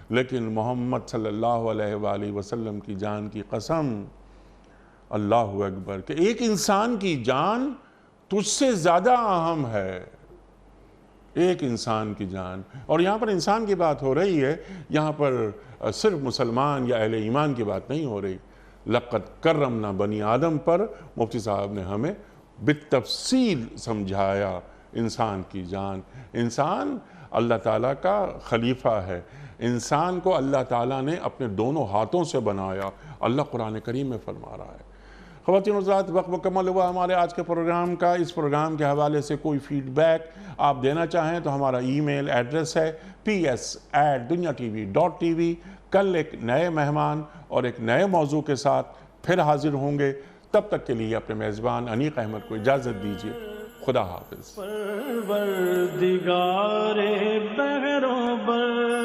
لیکن محمد صلی اللہ علیہ وآلہ وسلم کی جان کی قسم، اللہ اکبر، کہ ایک انسان کی جان تجھ سے زیادہ اہم ہے، ایک انسان کی جان. اور یہاں پر انسان کی بات ہو رہی ہے، یہاں پر صرف مسلمان یا اہل ایمان کی بات نہیں ہو رہی. لقد کرمنا بنی آدم پر مفتی صاحب نے ہمیں بالتفصیل سمجھایا. انسان کی جان، انسان اللہ تعالیٰ کا خلیفہ ہے، انسان کو اللہ تعالیٰ نے اپنے دونوں ہاتھوں سے بنایا. اللہ قرآن کریم میں فرما رہا ہے. خواتین و حضرات، وقت مکمل ہوا ہمارے آج کے پروگرام کا. اس پروگرام کے حوالے سے کوئی فیڈ بیک آپ دینا چاہیں تو ہمارا ای میل ایڈریس ہے ps@dunyatv.tv. کل ایک نئے مہمان اور ایک نئے موضوع کے ساتھ پھر حاضر ہوں گے. تب تک کے لیے اپنے میزبان انیق احمد کو اجازت دیجیے. خدا حافظ. پروردگار بہروں بر